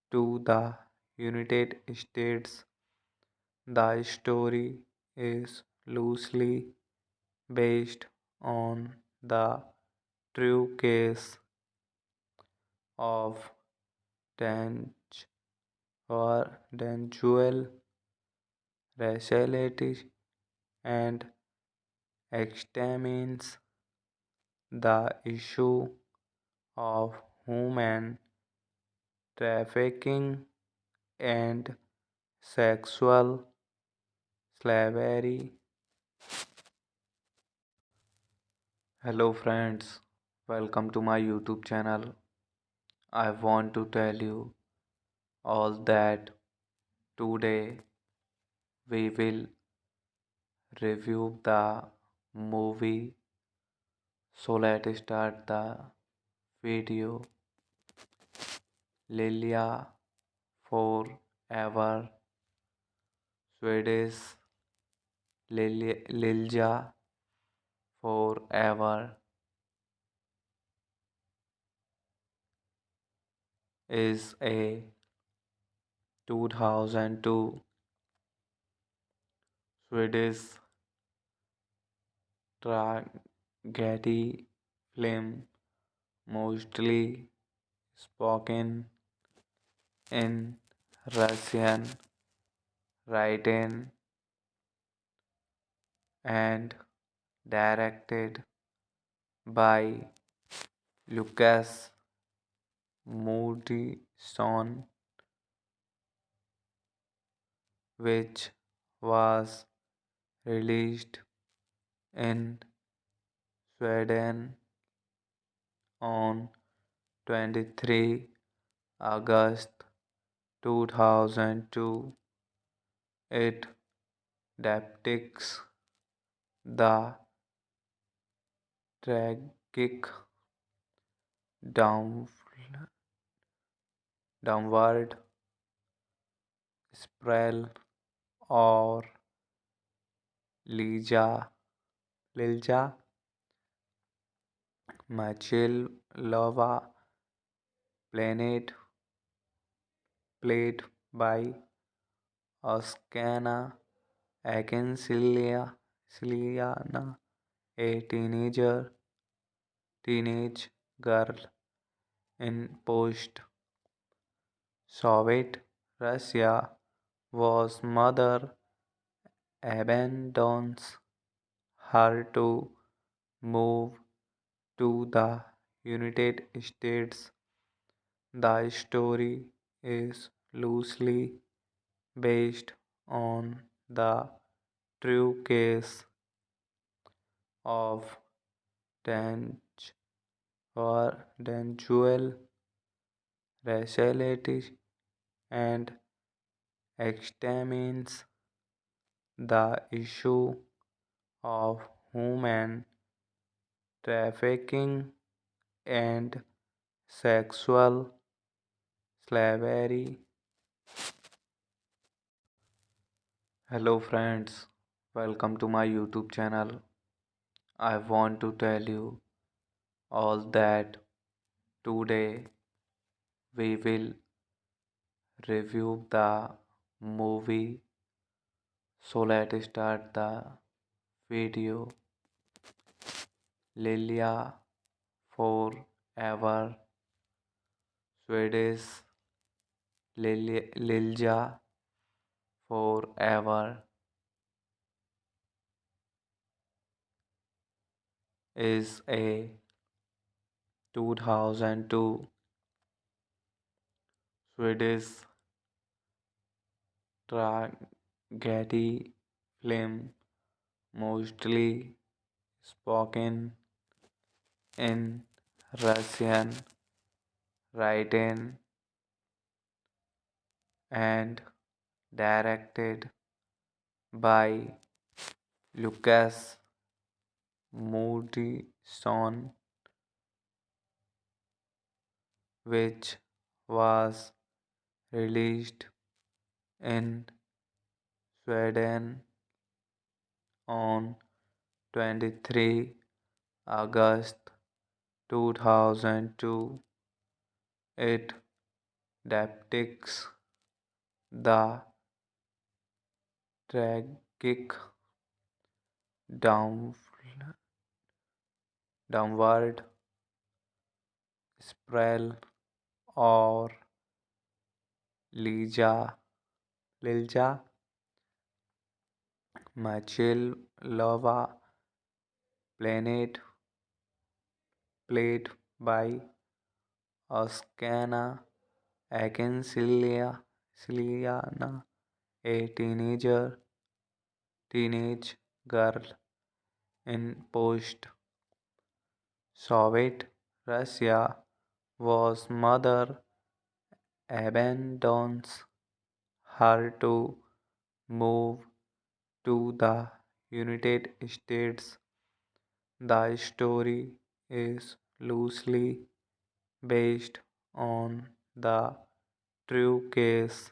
to the United States. The story is loosely based on the true case of Dan or Danjuel raciality and examines the issue of human trafficking and sexual slavery. Hello friends, welcome to my YouTube channel. I want to tell you all that today we will review the movie. So let's start the video. Lilia Forever, Swedish Lilja Forever is a 2002 Swedish tragedy film mostly spoken in Russian, written and directed by Lucas Moodysson, which was released in Sweden on 23 August 2002. It depicts the tragic down, downward spiral or Lilja Machilova planet played by Oskana Ciliana, a teenage girl in post-Soviet Russia whose mother abandons her to move to the United States. The story is loosely based on the true case of Dan or Danjuel raciality and examines the issue of human trafficking and sexual slavery. Hello friends, welcome to my YouTube channel. I want to tell you all that today we will review the movie. So let's start the video. Lilia Forever, Swedish Lilja Forever is a 2002 Swedish tragedy film mostly spoken in Russian, written and directed by Lucas Moodysson, which was released in Sweden on 23 August 2002. It depicts the tragic down, downward spiral or Lilja Machilova planet played by Oskana Akinsilia, a teenage girl in post-Soviet Russia whose mother abandons her to move to the United States. The story is loosely based on the true case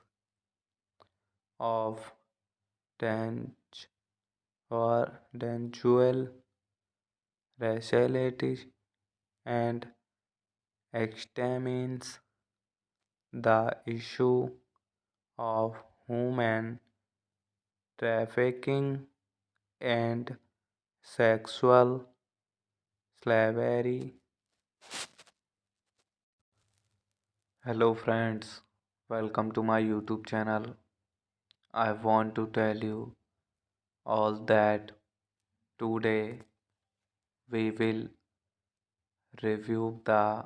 of Tanj or Danjuel raciality and examines the issue of human trafficking and sexual slavery. Hello friends, welcome to my YouTube channel. I want to tell you all that today we will review the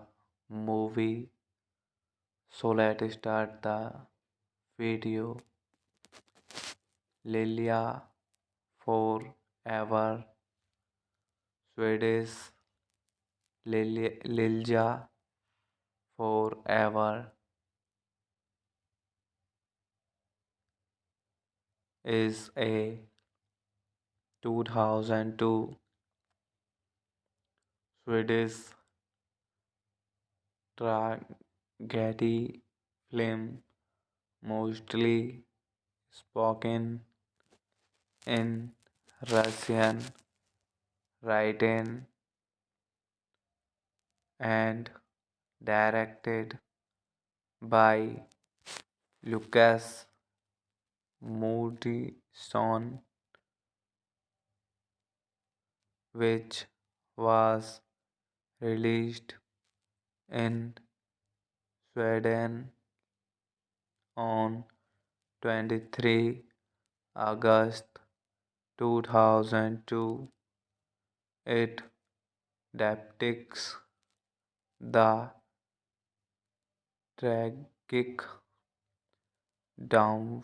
movie. So let's start the video. Lilia Forever, Swedish Lilja Forever is a 2002 Swedish tragedy film mostly spoken in Russian, written and directed by Lucas Moodysson, which was released in Sweden on 23 August 2002. It depicts the tragic down,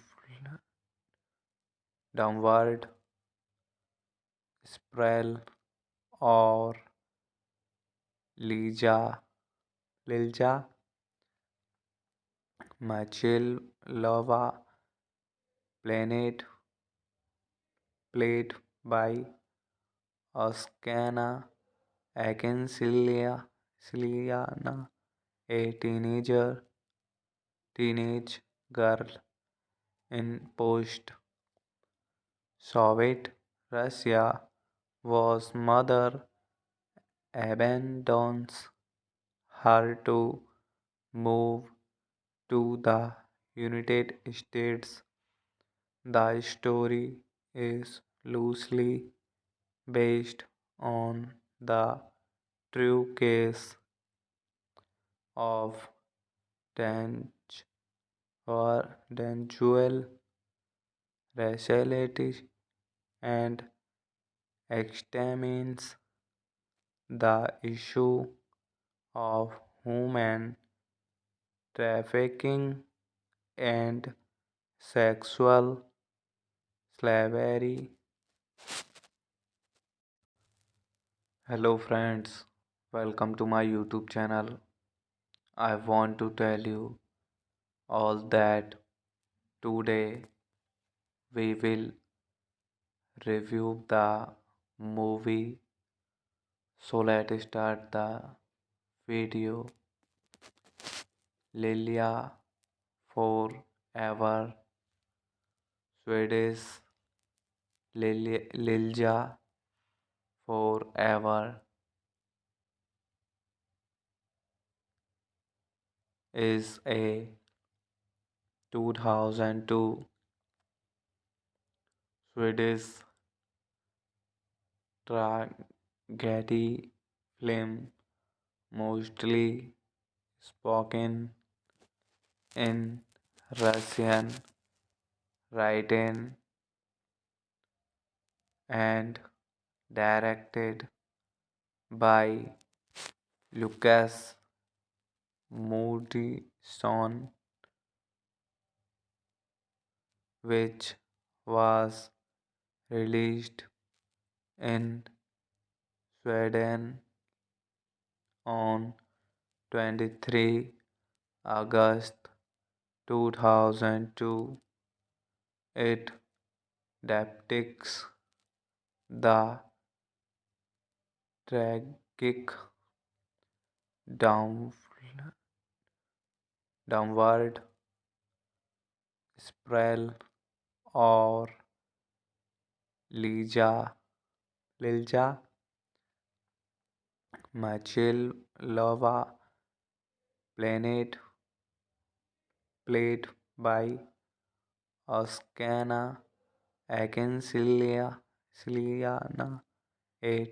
downward spiral or Lilja Machilova planet played by Oskana Akinsilia, a teenage girl in post-Soviet Russia whose mother abandons her to move to the United States. The story is loosely based on the true case of Tanj or sensual raciality and examines the issue of human trafficking and sexual slavery. Hello friends, welcome to my YouTube channel. I want to tell you all that today we will review the movie. So let's start the video. Lilia Forever, Swedish Lilja Forever is a 2002 Swedish tragedy film, mostly spoken in Russian, written and directed by Lucas Moodysson, which was released in Sweden on 23 August 2002. It depicts the tragic down, downward spiral or Lilja Machilova planet played by Oskana Akinsilia, a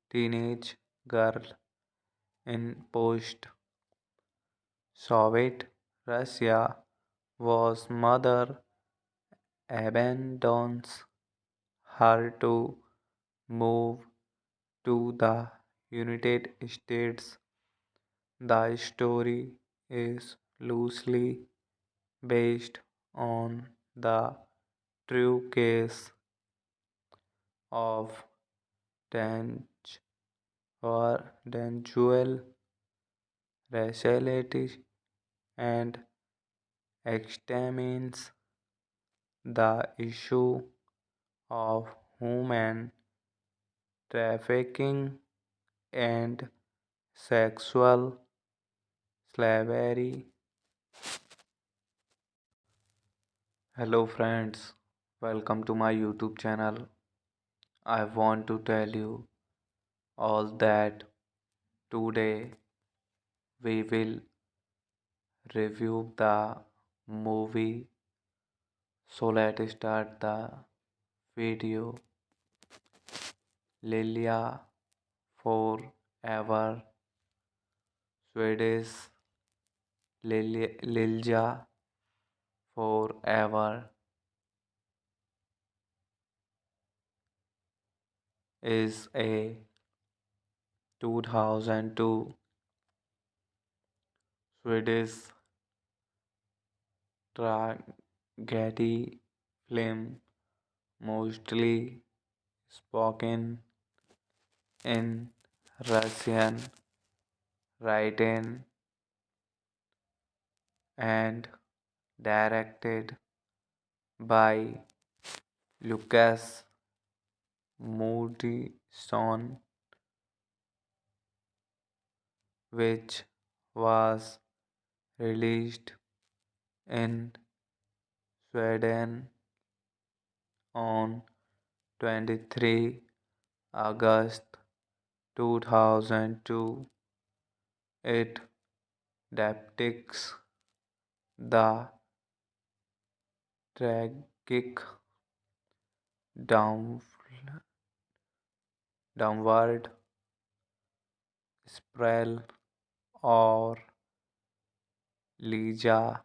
teenage girl in post Soviet Russia whose mother abandons her to move to the United States. The story is loosely based on the true case of Tanj or Danjuel raciality and examines the issue of human trafficking and sexual slavery. Hello friends, welcome to my YouTube channel. I want to tell you all that today we will review the movie. So let's start the video. Lilia Forever, Swedish Lilja Forever is a 2002 Swedish tragedy film, mostly spoken in Russian, written and directed by Lucas Moodysson, which was released in Sweden on 23 August 2002. It depicts the tragic down, downward spiral or Lija,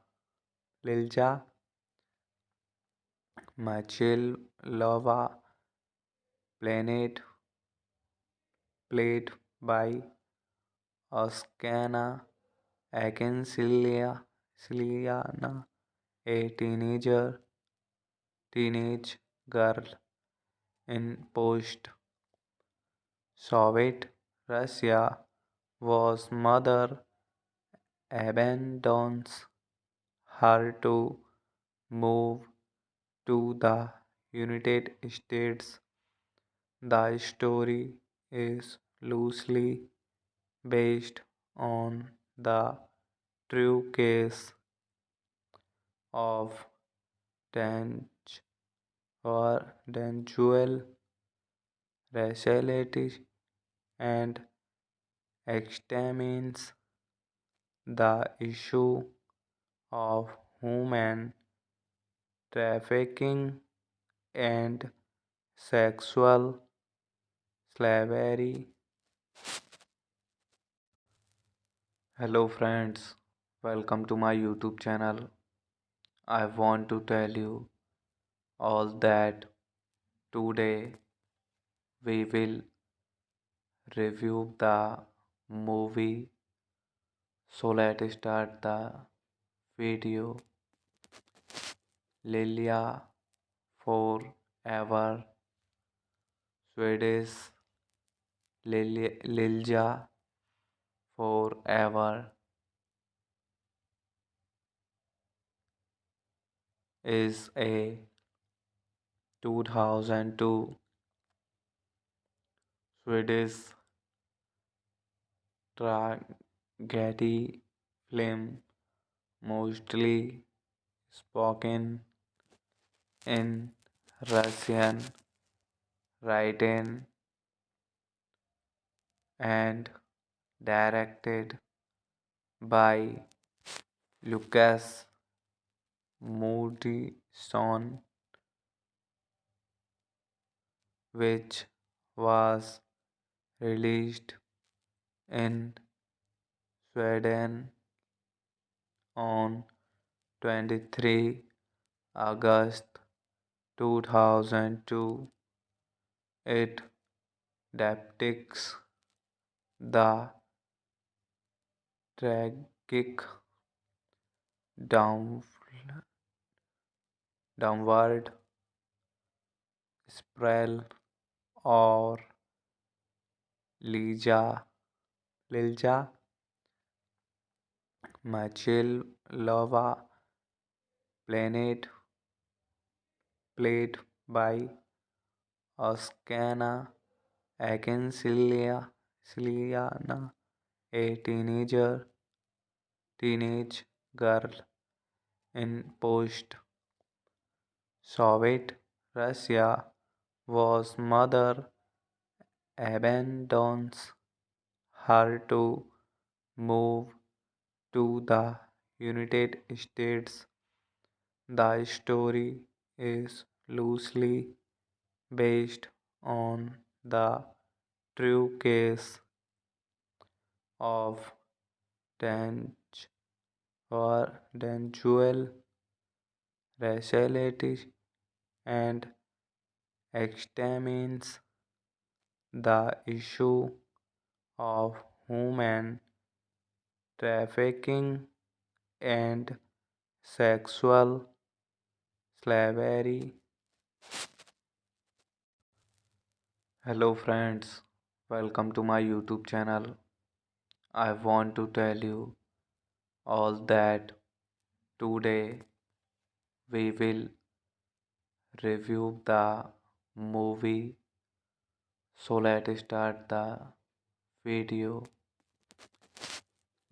Lilja, Lava Planet, played by Oskana Ciliana, a teenage girl in post-Soviet Russia whose mother abandons her to move to the United States. The story is loosely based on the true case of Dan or Danjuel raciality and examines the issue of human trafficking and sexual slavery. Hello friends, welcome to my YouTube channel. I want to tell you all that today we will review the movie. So let's start the video. Lilia Forever, Swedish Lilja Forever is a 2002 Swedish tragedy film mostly spoken in Russian, written and directed by Lucas Moodysson, which was released in Sweden on 23 August 2002. It depicts the tragic down, downward spiral or Lija, Lilja Lava Planet, played by Oskana Ciliana, a teenage girl in post-Soviet Russia whose mother abandons her to move to the United States. The story is loosely based on the true case of Dan or Danjuel raciality and examines the issue of human trafficking and sexual slavery. Hello friends, welcome to my YouTube channel. I want to tell you all that today we will review the movie. So let's start the video.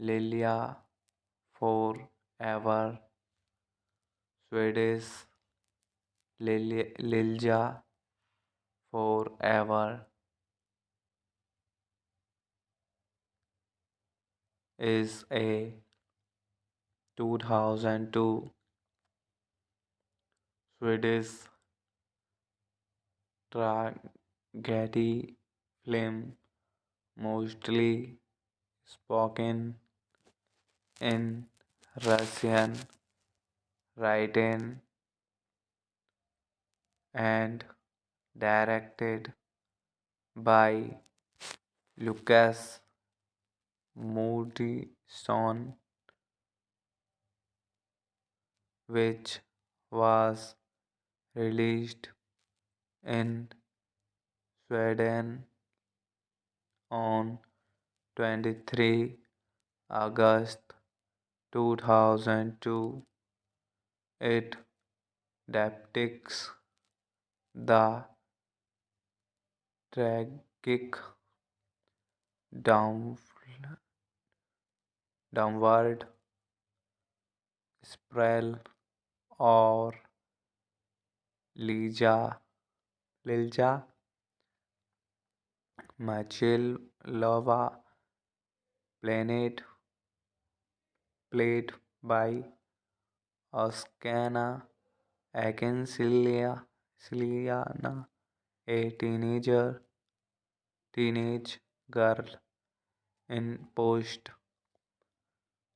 Lilia Forever, Swedish Lilja Forever is a 2002 Swedish tragedy film mostly spoken in Russian written and directed by Lucas Moodysson, which was released in Sweden on 23 August 2002. It depicts the tragic down, downward spiral or Lilja Machilova planet played by Oskana Siliana, a teenage girl in post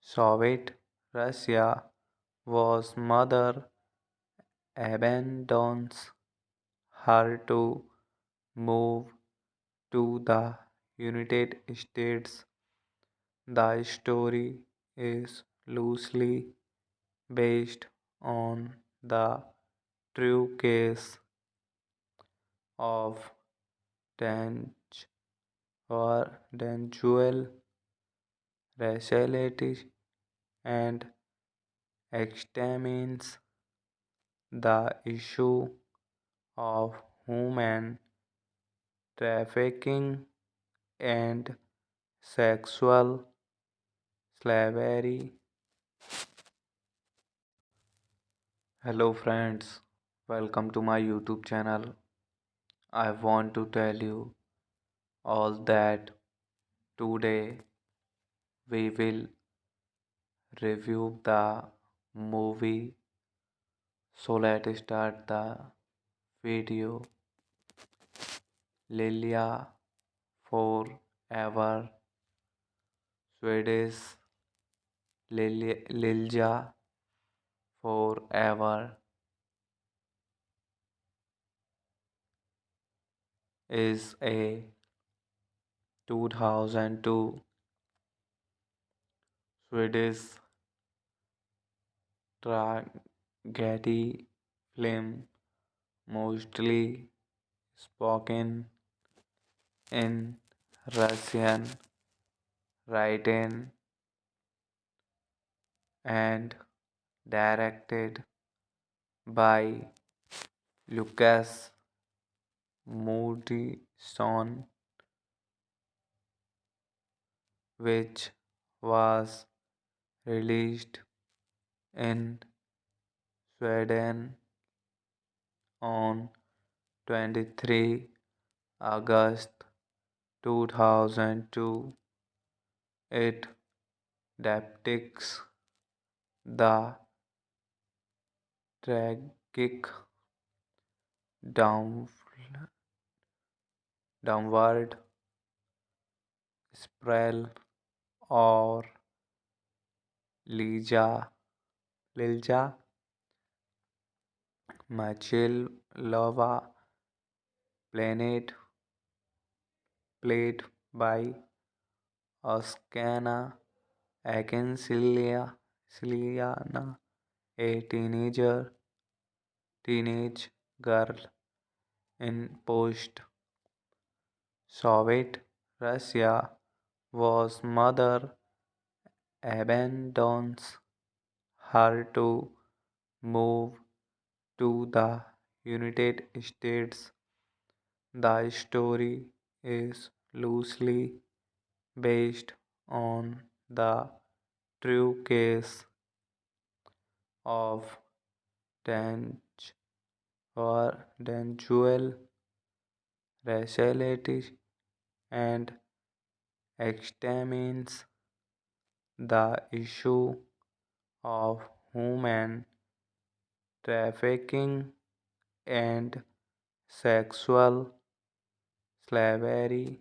Soviet Russia whose mother abandons her to move to the United States. The story is loosely based on the true case of Tanj or Danjuel raciality and examines the issue of human trafficking and sexual slavery. Hello friends, welcome to my YouTube channel. I want to tell you all that today we will review the movie. So let's start the video. Lilia Forever, Swedish Lilja Forever is a 2002 Swedish tragedy film, mostly spoken in Russian, written and directed by Lucas Moodysson, which was released in Sweden on 23 August 2002. It depicts the tragic down, downward spiral or Lilja Machilova planet played by Oskana Siliana, a teenage girl in post Soviet Russia whose mother abandons her to move to the United States. The story is loosely based on the true case of Tanj or Danjuel raciality and examines the issue of human trafficking and sexual slavery.